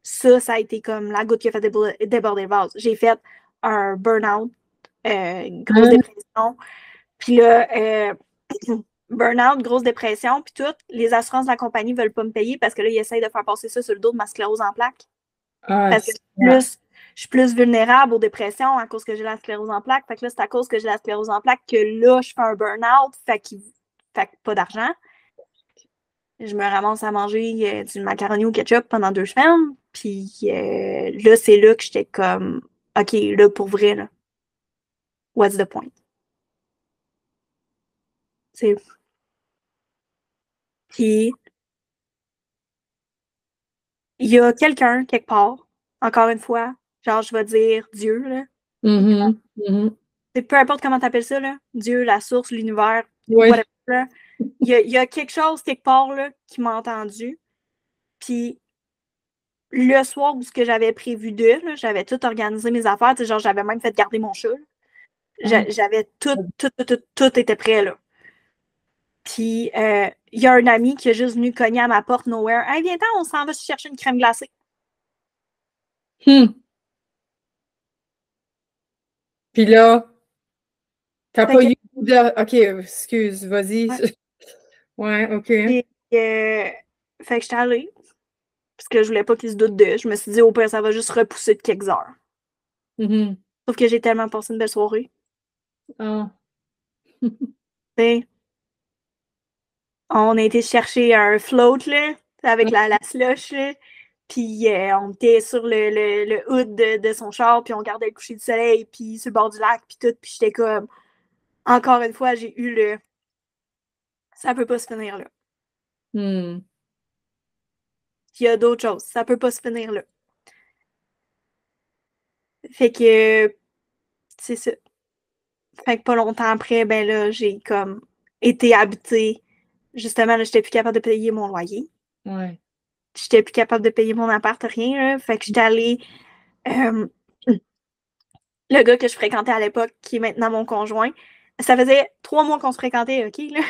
ça a été comme la goutte qui a fait déborder le vase. J'ai fait un burn-out, une grosse dépression. Puis là, burn-out, grosse dépression, puis tout, les assurances de la compagnie ne veulent pas me payer parce que là, ils essayent de faire passer ça sur le dos de ma sclérose en plaques. Parce que je suis plus vulnérable aux dépressions à cause que j'ai la sclérose en plaques. Fait que là, c'est à cause que j'ai la sclérose en plaques que là, je fais un burn-out. Fait que pas d'argent. Je me ramasse à manger du macaroni au ketchup pendant 2 semaines. Puis là, c'est là que j'étais comme, OK, là, pour vrai, là, what's the point? C'est... Puis, il y a quelqu'un, quelque part, encore une fois, genre, je vais dire Dieu, là. Peu importe comment tu appelles ça, là, Dieu, la source, l'univers, whatever, là. Il y a quelque chose, quelque part, là, qui m'a entendu. Puis, le soir où ce que j'avais prévu j'avais tout organisé mes affaires, genre, j'avais même fait garder mon chat. J'avais tout était prêt, là. Puis, il y a un ami qui est juste venu cogner à ma porte, nowhere. Hey, viens-t'en, on s'en va chercher une crème glacée. Puis là, t'as pas eu de... OK, excuse, vas-y. Ouais, OK. Puis, fait que j'étais allée. Parce que je voulais pas qu'il se doute de. Je me suis dit, au pire, ça va juste repousser de quelques heures. Sauf que j'ai tellement passé une belle soirée. Oh. On a été chercher un float, là, avec la slush, là. Puis on était sur le hood de son char, puis on regardait le coucher du soleil, puis sur le bord du lac, puis tout. Puis j'étais comme, encore une fois, j'ai eu le... Ça peut pas se finir, là. Il y a d'autres choses. Ça peut pas se finir, là. Fait que... C'est ça. Fait que pas longtemps après, ben là, j'ai comme été habitée. Justement, là, j'étais plus capable de payer mon loyer. Ouais. J'étais plus capable de payer mon appart, rien, là. Fait que j'étais allée... le gars que je fréquentais à l'époque, qui est maintenant mon conjoint, ça faisait 3 mois qu'on se fréquentait, OK, là?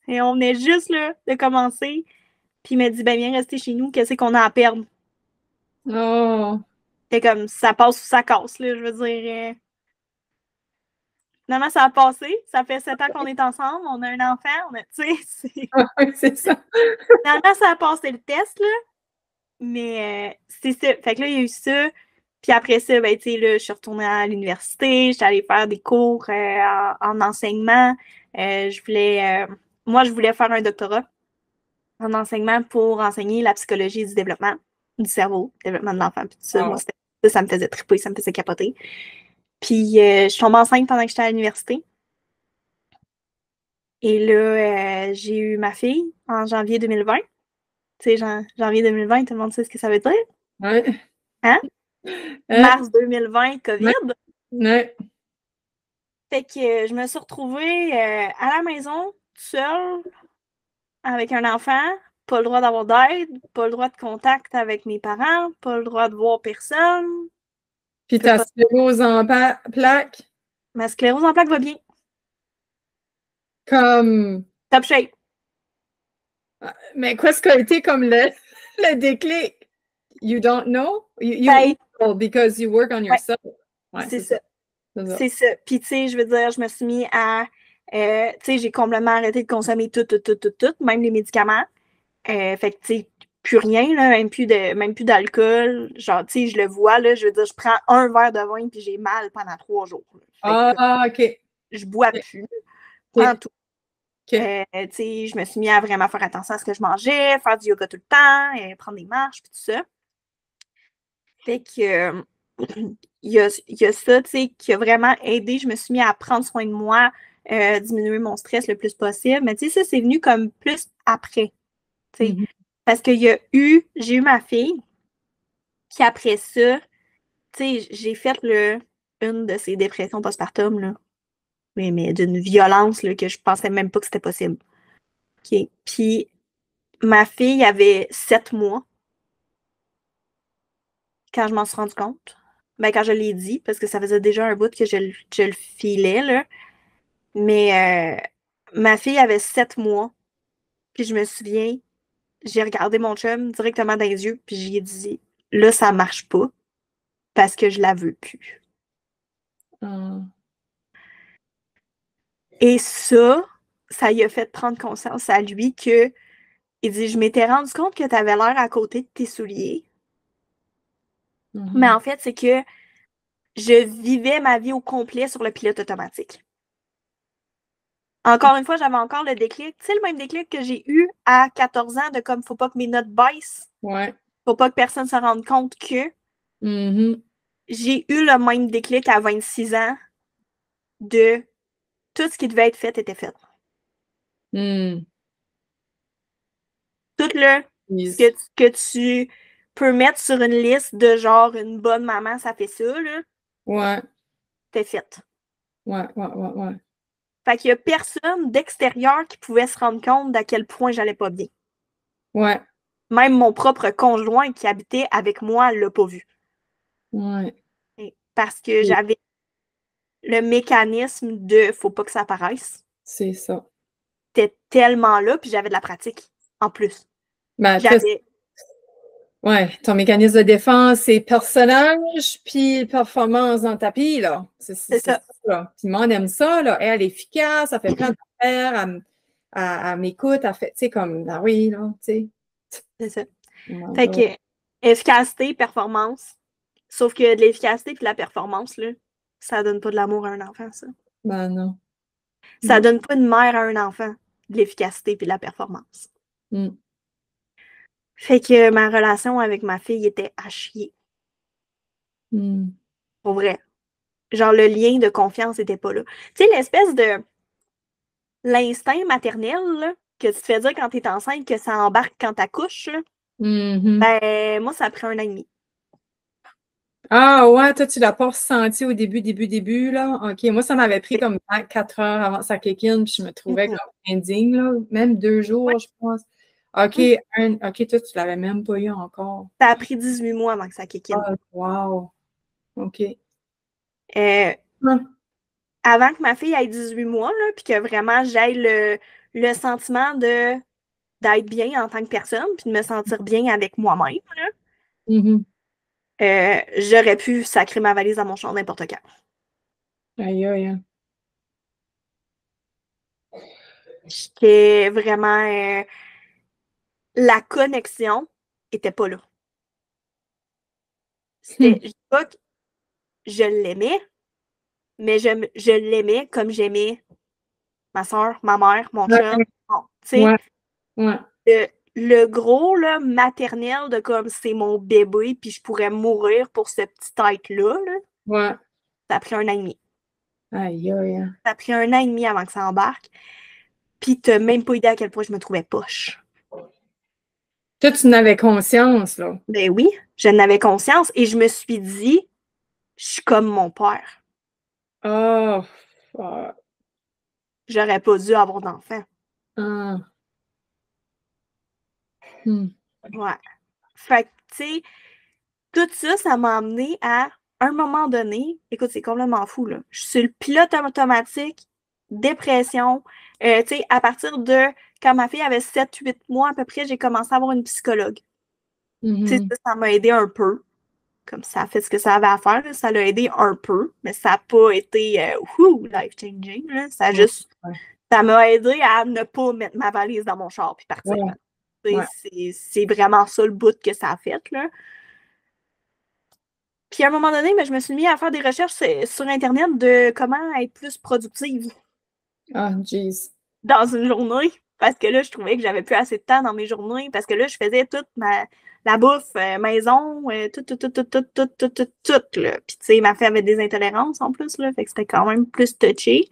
Et on venait juste, là, de commencer. Puis il m'a dit, ben, viens rester chez nous, qu'est-ce qu'on a à perdre? Oh. C'est comme, ça passe ou ça casse, là, je veux dire... Finalement, ça a passé. Ça fait 7 ans qu'on est ensemble. On a un enfant. Tu sais, c'est ça. Finalement, ça a passé le test, là. Mais c'est ça. Fait que là, il y a eu ça. Puis après ça, ben, tu sais, là, je suis retournée à l'université. J'étais allée faire des cours en enseignement. Moi, je voulais faire un doctorat en enseignement pour enseigner la psychologie du développement du cerveau, développement de l'enfant. Puis tout ça, moi, ça me faisait triper, ça me faisait capoter. Puis je suis tombée enceinte pendant que j'étais à l'université. Et là, j'ai eu ma fille en janvier 2020. Tu sais, janvier 2020, tout le monde sait ce que ça veut dire. Ouais. Hein? Mars 2020, COVID. Ouais. Fait que je me suis retrouvée à la maison, seule, avec un enfant, pas le droit d'avoir d'aide, pas le droit de contact avec mes parents, pas le droit de voir personne. Puis ta sclérose en plaques? Ma sclérose en plaques va bien. Comme... Top shape. Mais qu'est-ce qu'a été comme le déclic? You don't know? You because you work on yourself. Ouais, c'est ça. C'est ça. Puis, tu sais, je veux dire, je me suis mis à Tu sais, j'ai complètement arrêté de consommer tout, même les médicaments. Fait que, tu sais, plus rien, là, même plus d'alcool. Genre, tu sais, je le vois, là, je veux dire, je prends un verre de vin puis j'ai mal pendant 3 jours. Fait que, Ah, OK. je bois OK. plus. Pas en tout. OK. Tu sais, je me suis mis à vraiment faire attention à ce que je mangeais, faire du yoga tout le temps, prendre des marches, puis tout ça. Fait que, il y a ça, tu sais, qui a vraiment aidé. Je me suis mis à prendre soin de moi, diminuer mon stress le plus possible. Mais tu sais, ça, c'est venu comme plus après, tu sais. Parce que j'ai eu ma fille, puis après ça, tu sais, j'ai fait une de ces dépressions postpartum, là. Mais d'une violence, là, que je pensais même pas que c'était possible. OK. Puis ma fille avait 7 mois quand je m'en suis rendu compte. Ben, quand je l'ai dit, parce que ça faisait déjà un bout que je le filais, là. Mais ma fille avait 7 mois. Puis je me souviens, j'ai regardé mon chum directement dans les yeux, puis j'ai dit, là, ça marche pas parce que je la veux plus. Et ça lui a fait prendre conscience à lui que, il dit, je m'étais rendu compte que tu avais l'air à côté de tes souliers. Mais en fait, c'est que je vivais ma vie au complet sur le pilote automatique. Encore une fois, j'avais encore le déclic. Tu sais, le même déclic que j'ai eu à 14 ans de comme, faut pas que mes notes baissent. Ouais. Faut pas que personne se rende compte que j'ai eu le même déclic à 26 ans de tout ce qui devait être fait était fait. Tout ce que tu peux mettre sur une liste de genre une bonne maman, ça fait ça, là. Ouais. T'es fait. Ouais. Fait qu'il y a personne d'extérieur qui pouvait se rendre compte d'à quel point j'allais pas bien. Ouais. Même mon propre conjoint qui habitait avec moi l'a pas vu. Ouais. Parce que j'avais le mécanisme de faut pas que ça apparaisse. C'est ça. C'était tellement là, puis j'avais de la pratique en plus. Ben, ouais, ton mécanisme de défense, c'est personnage, puis performance dans le tapis, là. C'est ça, là. Puis le monde aime ça, là. Elle est efficace, elle fait plein d'affaires, elle m'écoute, elle fait, tu sais, comme, ah oui, là, tu sais. C'est ça. Fait que, efficacité, performance. Sauf que de l'efficacité puis de la performance, là, ça donne pas de l'amour à un enfant, ça. Ben non. Ça donne pas de mère à un enfant, de l'efficacité puis de la performance. Fait que ma relation avec ma fille était à chier. Pour vrai. Genre, le lien de confiance était pas là. Tu sais, l'espèce de l'instinct maternel, là, que tu te fais dire quand t'es enceinte que ça embarque quand t'accouches, là, ben, moi, ça a pris 1 an et demi. Ah ouais, toi, tu l'as pas ressenti au début, là? OK, moi, ça m'avait pris comme 4 heures avant sa kick-in, puis je me trouvais comme indigne, là. Même 2 jours, je pense. OK, OK, toi, tu l'avais même pas eu encore. Ça a pris 18 mois avant que ça kick-in. Ah, wow. OK. Avant que ma fille ait 18 mois, là, puis que vraiment j'aille le sentiment d'être bien en tant que personne, puis de me sentir bien avec moi-même, j'aurais pu sacrer ma valise dans mon champ n'importe quand. Aïe, aïe. J'étais vraiment... la connexion était pas là. Je dis pas que je l'aimais, mais je l'aimais comme j'aimais ma soeur, ma mère, mon chum. Bon, tu sais, le gros là, maternel de comme c'est mon bébé, puis je pourrais mourir pour ce petit être-là, là, ça a pris 1 an et demi. Aïe, aïe. Ça a pris 1 an et demi avant que ça embarque. Puis t'as même pas idée à quel point je me trouvais poche. Toi, tu n'avais conscience, là. Ben oui, j'en avais conscience et je me suis dit, je suis comme mon père. Oh, J'aurais pas dû avoir d'enfant. Ouais. Fait que, tu sais, tout ça, ça m'a amené à un moment donné, écoute, c'est complètement fou, là. Je suis sur le pilote automatique, dépression. Tu sais, à partir de quand ma fille avait 7-8 mois à peu près, j'ai commencé à avoir une psychologue. Tu sais, ça m'a aidé un peu. comme ça a fait ce que ça avait à faire. Là. Ça l'a aidé un peu, mais ça n'a pas été life-changing. Là. Ça a juste. Ça m'a aidé à ne pas mettre ma valise dans mon char puis partir. C'est vraiment ça le bout que ça a fait. Là. Puis à un moment donné, je me suis mis à faire des recherches sur Internet de comment être plus productive. Ah, jeez. Dans une journée. Parce que là, je trouvais que j'avais plus assez de temps dans mes journées. Parce que là, je faisais toute la bouffe maison, tout, là. Puis, tu sais, ma fille avait des intolérances en plus, là. Fait que c'était quand même plus touché.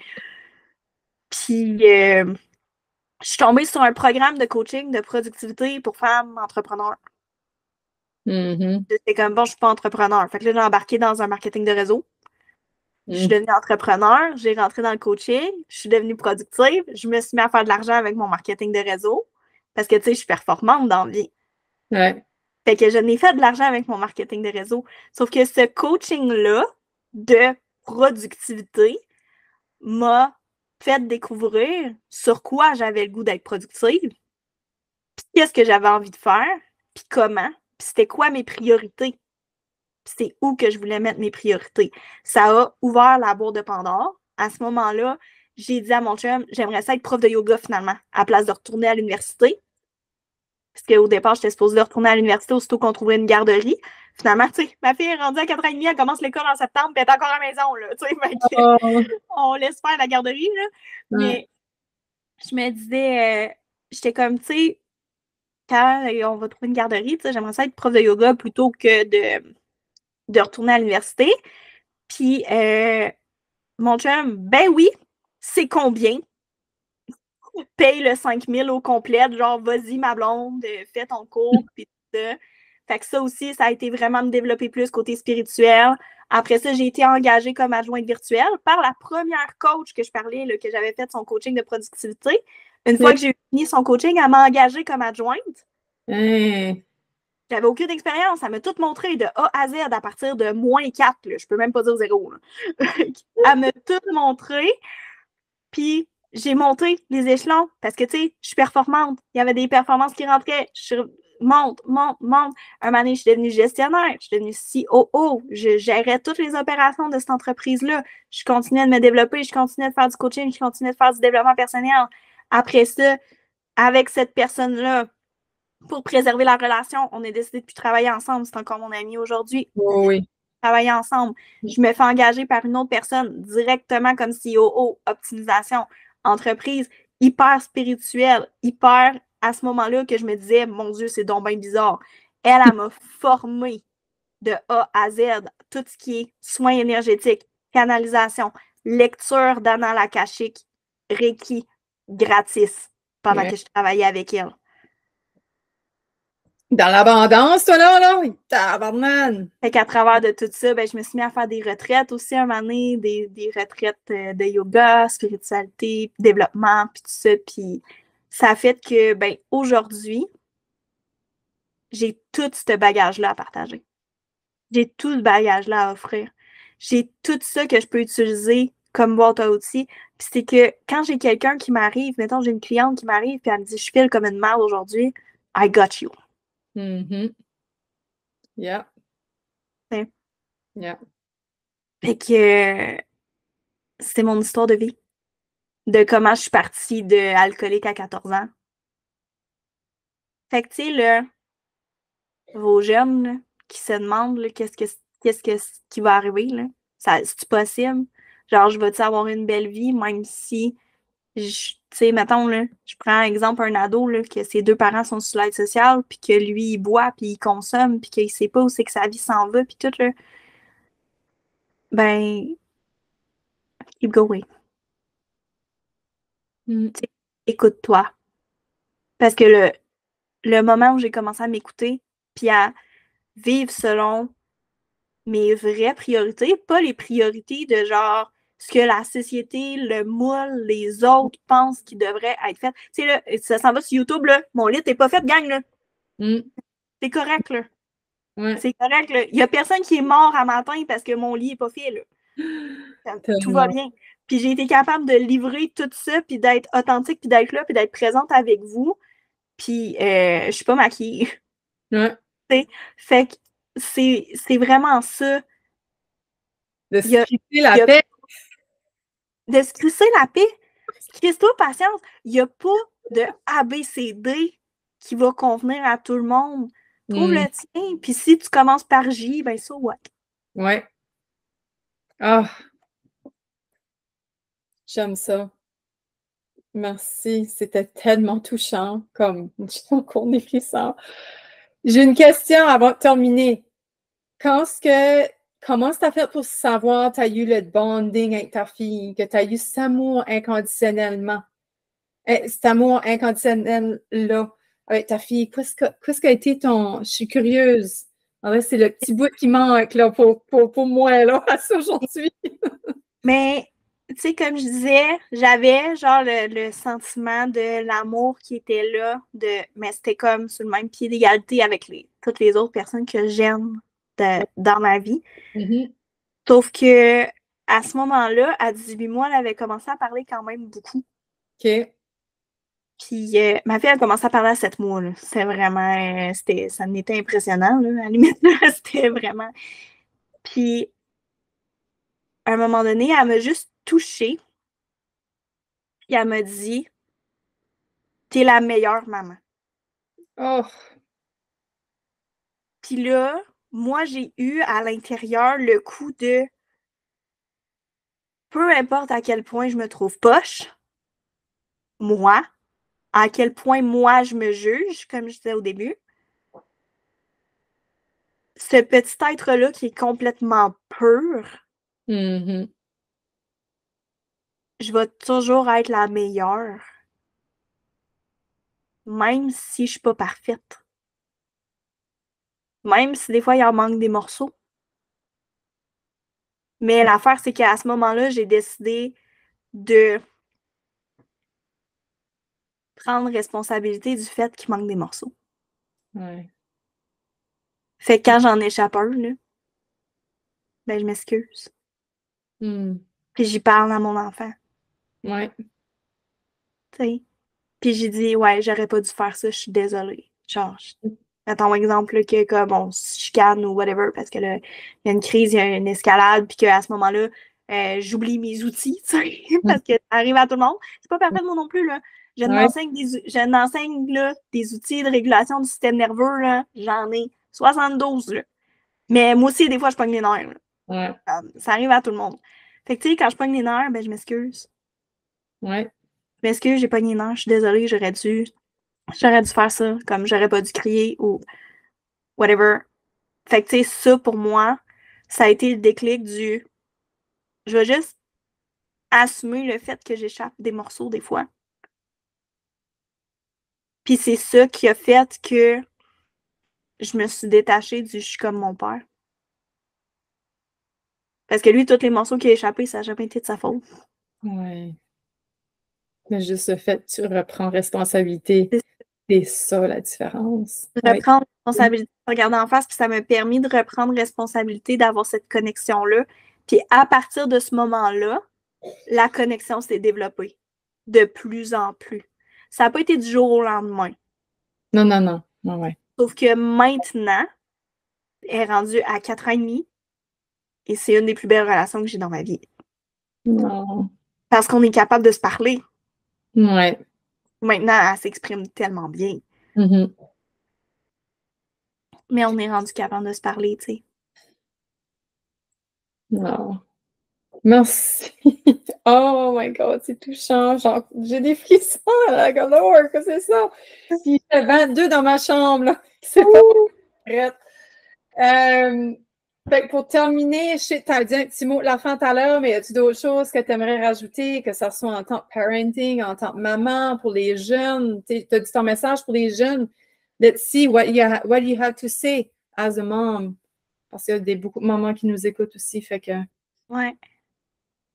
Puis, je suis tombée sur un programme de coaching de productivité pour femmes entrepreneurs. C'était comme, bon, je suis pas entrepreneur. Fait que là, j'ai embarqué dans un marketing de réseau. Je suis devenue entrepreneur, j'ai rentré dans le coaching, je suis devenue productive, je me suis mis à faire de l'argent avec mon marketing de réseau parce que, tu sais, je suis performante dans la vie. Ouais. Fait que je n'ai fait de l'argent avec mon marketing de réseau. Sauf que ce coaching-là de productivité m'a fait découvrir sur quoi j'avais le goût d'être productive, puis qu'est-ce que j'avais envie de faire, puis comment, puis c'était quoi mes priorités. C'est où que je voulais mettre mes priorités. Ça a ouvert la boîte de Pandore. À ce moment-là, j'ai dit à mon chum, j'aimerais ça être prof de yoga finalement, à la place de retourner à l'université. Parce qu'au départ, j'étais supposée de retourner à l'université aussitôt qu'on trouverait une garderie. Finalement, tu sais, ma fille est rendue à 4 ans et demi, elle commence l'école en septembre, puis elle est encore à la maison, là, tu sais, on laisse faire la garderie, là. Mais je me disais, j'étais comme, tu sais, quand on va trouver une garderie, tu sais, j'aimerais ça être prof de yoga plutôt que de retourner à l'université. Puis, mon chum, ben oui, c'est combien? Paye le 5 000 au complet, genre, vas-y, ma blonde, fais ton cours, puis tout ça. Fait que ça aussi, ça a été vraiment me développer plus côté spirituel. Après ça, j'ai été engagée comme adjointe virtuelle par la première coach que je parlais, là, que j'avais fait son coaching de productivité. Une fois que j'ai fini son coaching, elle m'a engagée comme adjointe. J'avais aucune expérience. Elle m'a tout montré de A à Z à partir de -4. Là. Je peux même pas dire 0. Là. Elle m'a tout montré. Puis j'ai monté les échelons parce que, tu sais, je suis performante. Il y avait des performances qui rentraient. Je monte. Un moment donné, je suis devenue gestionnaire. Je suis devenue COO. Je gérais toutes les opérations de cette entreprise-là. Je continuais de me développer. Je continuais de faire du coaching. Je continuais de faire du développement personnel. Après ça, avec cette personne-là, pour préserver la relation, on a décidé de plus travailler ensemble. C'est encore mon ami aujourd'hui. Oui. Travailler ensemble. Je me fais engager par une autre personne directement comme COO, optimisation, entreprise, hyper spirituelle, hyper à ce moment-là que je me disais, mon Dieu, c'est donc bien bizarre. Elle m'a formée de A à Z, tout ce qui est soins énergétiques, canalisation, lecture d'annales akashiques, Reiki, gratis, pendant que je travaillais avec elle. Dans l'abondance, toi, là? Tabarnak! Fait qu'à travers de tout ça, je me suis mis à faire des retraites aussi un moment donné, des retraites de yoga, spiritualité, développement, puis tout ça. Puis ça a fait que, aujourd'hui, j'ai tout ce bagage-là à partager. J'ai tout ce bagage-là à offrir. J'ai tout ça que je peux utiliser comme boîte à outils. Puis c'est que quand j'ai quelqu'un qui m'arrive, mettons, j'ai une cliente qui m'arrive, puis elle me dit, je file comme une merde aujourd'hui, I got you. Yeah. Yeah. Fait que c'était mon histoire de vie. De comment je suis partie de alcoolique à 14 ans. Fait que, tu sais, là, vos jeunes là, qui se demandent là, qu'est-ce qui va arriver, là. C'est-tu possible? Genre, je vais-tu avoir une belle vie, même si, tu sais, mettons, là, je prends un exemple, un ado, là, que ses 2 parents sont sur l'aide sociale, puis que lui, il boit, puis il consomme, puis qu'il sait pas où c'est que sa vie s'en va, puis tout, là. Keep going. Écoute-toi. Parce que le moment où j'ai commencé à m'écouter, puis à vivre selon mes vraies priorités, pas les priorités de genre ce que la société, le moule, les autres pensent qui devrait être fait. Tu sais, là, ça s'en va sur YouTube, là. Mon lit n'est pas fait, gang, là. C'est correct, là. C'est correct, là. Il n'y a personne qui est mort à matin parce que mon lit n'est pas fait, là. Tout va bien. Puis j'ai été capable de livrer tout ça, puis d'être authentique, puis d'être là, puis d'être présente avec vous. Puis je suis pas maquillée. Ouais. Fait que c'est vraiment ça. De Il y a- se crisser la il y a- paix. De se crisser la paix. Crisse-toi patience. Il n'y a pas de ABCD qui va convenir à tout le monde. Trouve le tien. Puis si tu commences par J, ben so what? Ouais. Ah, j'aime ça. Merci. C'était tellement touchant. Comme, j'ai encore des frissons. J'ai une question avant de terminer. Comment tu as fait pour savoir que tu as eu le bonding avec ta fille, que tu as eu cet amour inconditionnellement, cet amour inconditionnel-là avec ta fille? Qu'est-ce qu'a été ton... Je suis curieuse. En vrai, c'est le petit bout qui manque là, pour moi là, à aujourd'hui. Mais, tu sais, comme je disais, j'avais genre le sentiment de l'amour qui était là, mais c'était comme sur le même pied d'égalité avec toutes les autres personnes que j'aime dans ma vie. Mhm. Sauf que à ce moment-là, à 18 mois, elle avait commencé à parler quand même beaucoup. OK. Puis ma fille a commencé à parler à 7 mois. Là. C'était vraiment, ça m'était impressionnant, là, à la limite. C'était vraiment. Puis à un moment donné, elle m'a juste touchée. Puis elle m'a dit, t'es la meilleure maman. Oh. Puis là, moi, j'ai eu à l'intérieur le coup de peu importe à quel point je me trouve poche, moi, à quel point moi je me juge, comme je disais au début, ce petit être-là qui est complètement pur, Mhm. je vais toujours être la meilleure, même si je suis pas parfaite. Même si des fois il en manque des morceaux. Mais l'affaire, c'est qu'à ce moment-là, j'ai décidé de prendre responsabilité du fait qu'il manque des morceaux. Ouais. Fait que quand j'en échappe un, là, ben je m'excuse. Mm. Puis j'y parle à mon enfant. Ouais. Tu sais. Puis j'ai dit, ouais, j'aurais pas dû faire ça, je suis désolée. Genre, mettons exemple là, que comme on se chicane ou whatever, parce que là, il y a une crise, il y a une escalade, puis qu'à ce moment-là, j'oublie mes outils, tu sais, parce que ça arrive à tout le monde. C'est pas parfait de moi non plus, là. Ouais. Je n'enseigne là, des outils de régulation du système nerveux, là. J'en ai 72, là. Mais moi aussi, des fois, je pogne les nerfs, là. Ouais. Ça arrive à tout le monde. Fait que, tu sais, quand je pogne les nerfs, ben, je m'excuse. Ouais. Je m'excuse, j'ai pogné les nerfs, je suis désolée, j'aurais dû faire ça, comme j'aurais pas dû crier ou whatever. Fait que, tu sais, ça, pour moi, ça a été le déclic du... Je vais juste assumer le fait que j'échappe des morceaux des fois. Puis c'est ça qui a fait que je me suis détachée du « je suis comme mon père ». Parce que lui, tous les morceaux qu'il a échappés, ça n'a jamais été de sa faute. Ouais. Mais juste le fait que tu reprends responsabilité, c'est ça la différence. Ouais. Reprendre responsabilité, regarder en face, puis ça m'a permis de reprendre responsabilité, d'avoir cette connexion-là. Puis à partir de ce moment-là, la connexion s'est développée de plus en plus. Ça n'a pas été du jour au lendemain. Non, non, non. Ouais, ouais. Sauf que maintenant, elle est rendue à 4 ans et demi et c'est une des plus belles relations que j'ai dans ma vie. Non. Parce qu'on est capable de se parler. Ouais. Maintenant, elle s'exprime tellement bien. Mhm. Mais on est rendu capable de se parler, tu sais. Non. Merci. Oh my God, c'est touchant. Genre, j'ai des frissons à la galore, que c'est ça? Puis il fait 22 dans ma chambre, là. C'est pas prête. Fait que pour terminer, je sais que tu as dit un petit mot de la fin tout à l'heure, mais y a-tu d'autres choses que tu aimerais rajouter, que ce soit en tant que parenting, en tant que maman, pour les jeunes? Tu as dit ton message pour les jeunes. Let's see what you have to say as a mom. Parce qu'il y a beaucoup de mamans qui nous écoutent aussi, fait que... Ouais.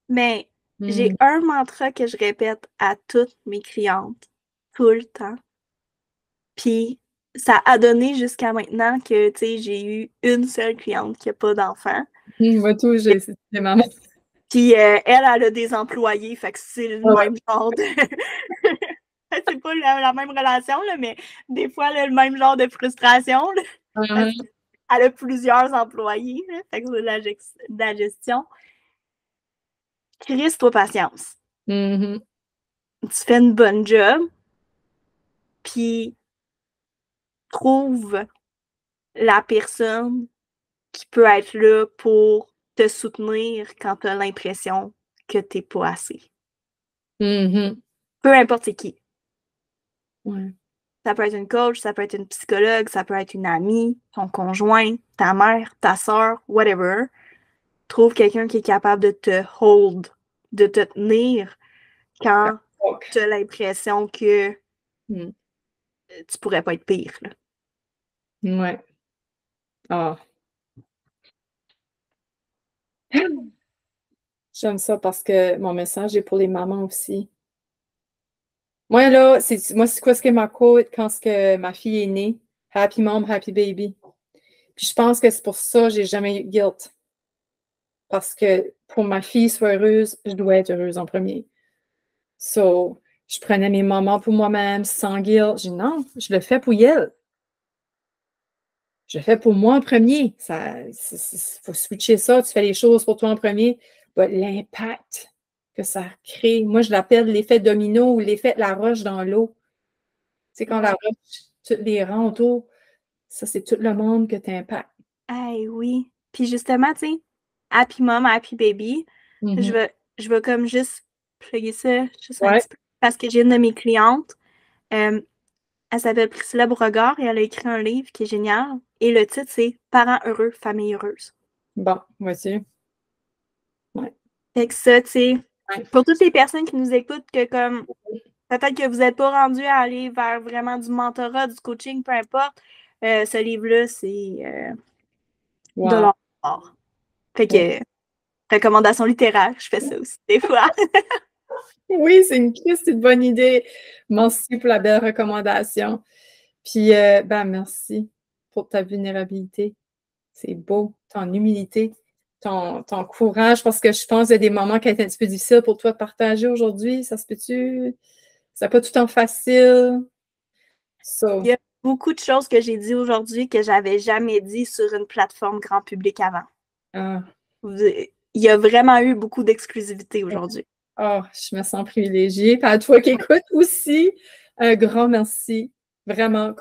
Mais j'ai un mantra que je répète à toutes mes clientes, tout le temps. Puis ça a donné jusqu'à maintenant que, tu sais, j'ai eu une seule cliente qui n'a pas d'enfant. Moi, tout, j'ai des mamans. Puis elle a des employés, fait que c'est le même genre de... c'est pas la même relation, là, mais des fois, là, le même genre de frustration. Là. elle a plusieurs employés, là, fait que c'est de la gestion. Crisse-toi patience. Mhm. Tu fais une bonne job, puis trouve la personne qui peut être là pour te soutenir quand tu as l'impression que tu n'es pas assez. Mhm. Peu importe c'est qui. Ouais. Ça peut être une coach, ça peut être une psychologue, ça peut être une amie, ton conjoint, ta mère, ta soeur, whatever. Trouve quelqu'un qui est capable de te hold, de te tenir quand tu as l'impression que Mm. tu pourrais pas être pire. Là. Ouais. Ah. J'aime ça parce que mon message est pour les mamans aussi. Moi, là, c'est quoi ce que ma quote quand ma fille est née? Happy mom, happy baby. Puis je pense que c'est pour ça que j'ai jamais eu guilt. Parce que pour ma fille soit heureuse, je dois être heureuse en premier. So, je prenais mes moments pour moi-même, sans guilt. Je dis non, je le fais pour elle. Je le fais pour moi en premier. Il faut switcher ça. Tu fais les choses pour toi en premier. L'impact que ça crée, moi, je l'appelle l'effet domino ou l'effet de la roche dans l'eau. C'est quand la roche, tous les rangs autour, ça, c'est tout le monde que tu impactes. Hey, oui. Puis justement, tu sais, happy mom, happy baby, Mhm. je vais comme juste plugger ça juste un Ouais. petit peu. Parce que j'ai une de mes clientes, elle s'appelle Priscilla Beauregard et elle a écrit un livre qui est génial. Et le titre, c'est Parents heureux, famille heureuse. Bon, voici. Ouais. Fait que ça, tu sais, Ouais. pour toutes les personnes qui nous écoutent, que comme peut-être que vous n'êtes pas rendu à aller vers vraiment du mentorat, du coaching, peu importe, ce livre-là, c'est de Wow. l'or. Fait Ouais. que recommandation littéraire, je fais ça aussi des fois. Oui, c'est une bonne idée. Merci pour la belle recommandation. Puis, merci pour ta vulnérabilité. C'est beau, ton humilité, ton courage, parce que je pense qu'il y a des moments qui étaient un petit peu difficiles pour toi de partager aujourd'hui. Ça se peut-tu? C'est pas tout le temps facile. Il So, y a beaucoup de choses que j'ai dit aujourd'hui que j'avais jamais dit sur une plateforme grand public avant. ah, Il y a vraiment eu beaucoup d'exclusivité aujourd'hui. je me sens privilégiée. Puis à toi qui écoutes aussi, un grand merci. Vraiment,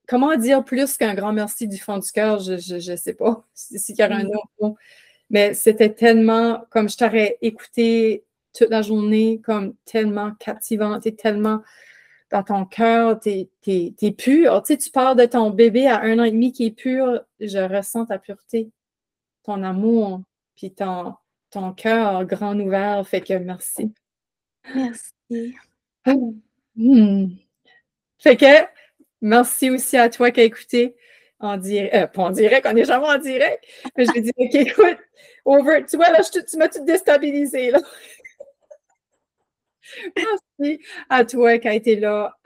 comment dire plus qu'un grand merci du fond du cœur? Je sais pas s'il y aurait un autre mot. Mais c'était tellement, comme je t'aurais écouté toute la journée, comme tellement captivant, t'es tellement dans ton cœur, t'es pur. Tu sais, tu parles de ton bébé à 1 an et demi qui est pur, je ressens ta pureté, ton amour, puis ton cœur grand ouvert, fait que merci. Merci. Hmm. Fait que merci aussi à toi qui as écouté en direct, pas en direct, on n'est jamais en direct, mais je vais dire, OK, écoute, tu vois, là, tu m'as tout déstabilisé, là. Merci à toi qui a été là,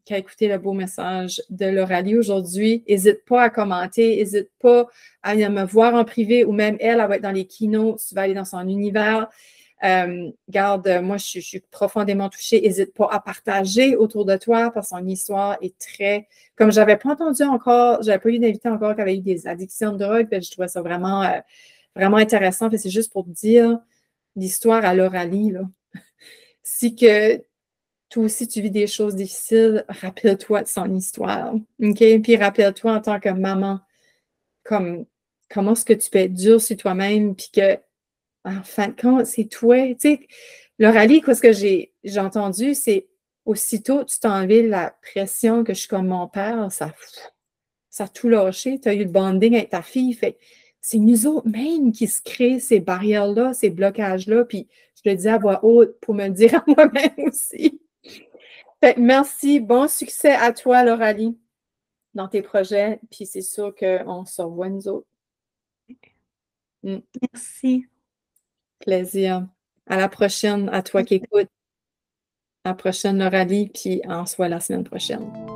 qui a écouté le beau message de Lauralie aujourd'hui. N'hésite pas à commenter, n'hésite pas à venir me voir en privé ou même elle va être dans les keynotes, tu vas aller dans son univers. Garde, moi, je suis profondément touchée. N'hésite pas à partager autour de toi parce que son histoire est très. Comme je n'avais pas entendu encore, je n'avais pas eu d'invité encore qui avait eu des addictions de drogue, je trouvais ça vraiment, vraiment intéressant. C'est juste pour te dire l'histoire à Lauralie, là. Si que toi aussi tu vis des choses difficiles, rappelle-toi de son histoire. OK? Puis rappelle-toi en tant que maman, comment est-ce que tu peux être dur sur toi-même, puis que, en fin de compte, c'est toi. Tu sais, Lauralie, quoi, ce que j'ai entendu, c'est aussitôt tu t'as enlevé la pression que je suis comme mon père, ça a tout lâché. Tu as eu le bonding avec ta fille. Fait c'est nous autres même qui se créent ces barrières-là, ces blocages-là. Puis je le dis à voix haute pour me le dire à moi-même aussi. Fait merci. Bon succès à toi, Lauralie, dans tes projets. Puis c'est sûr qu'on se revoit nous autres. Merci. Plaisir. À la prochaine, à toi qui écoutes. À la prochaine, Lauralie, puis on se voit la semaine prochaine.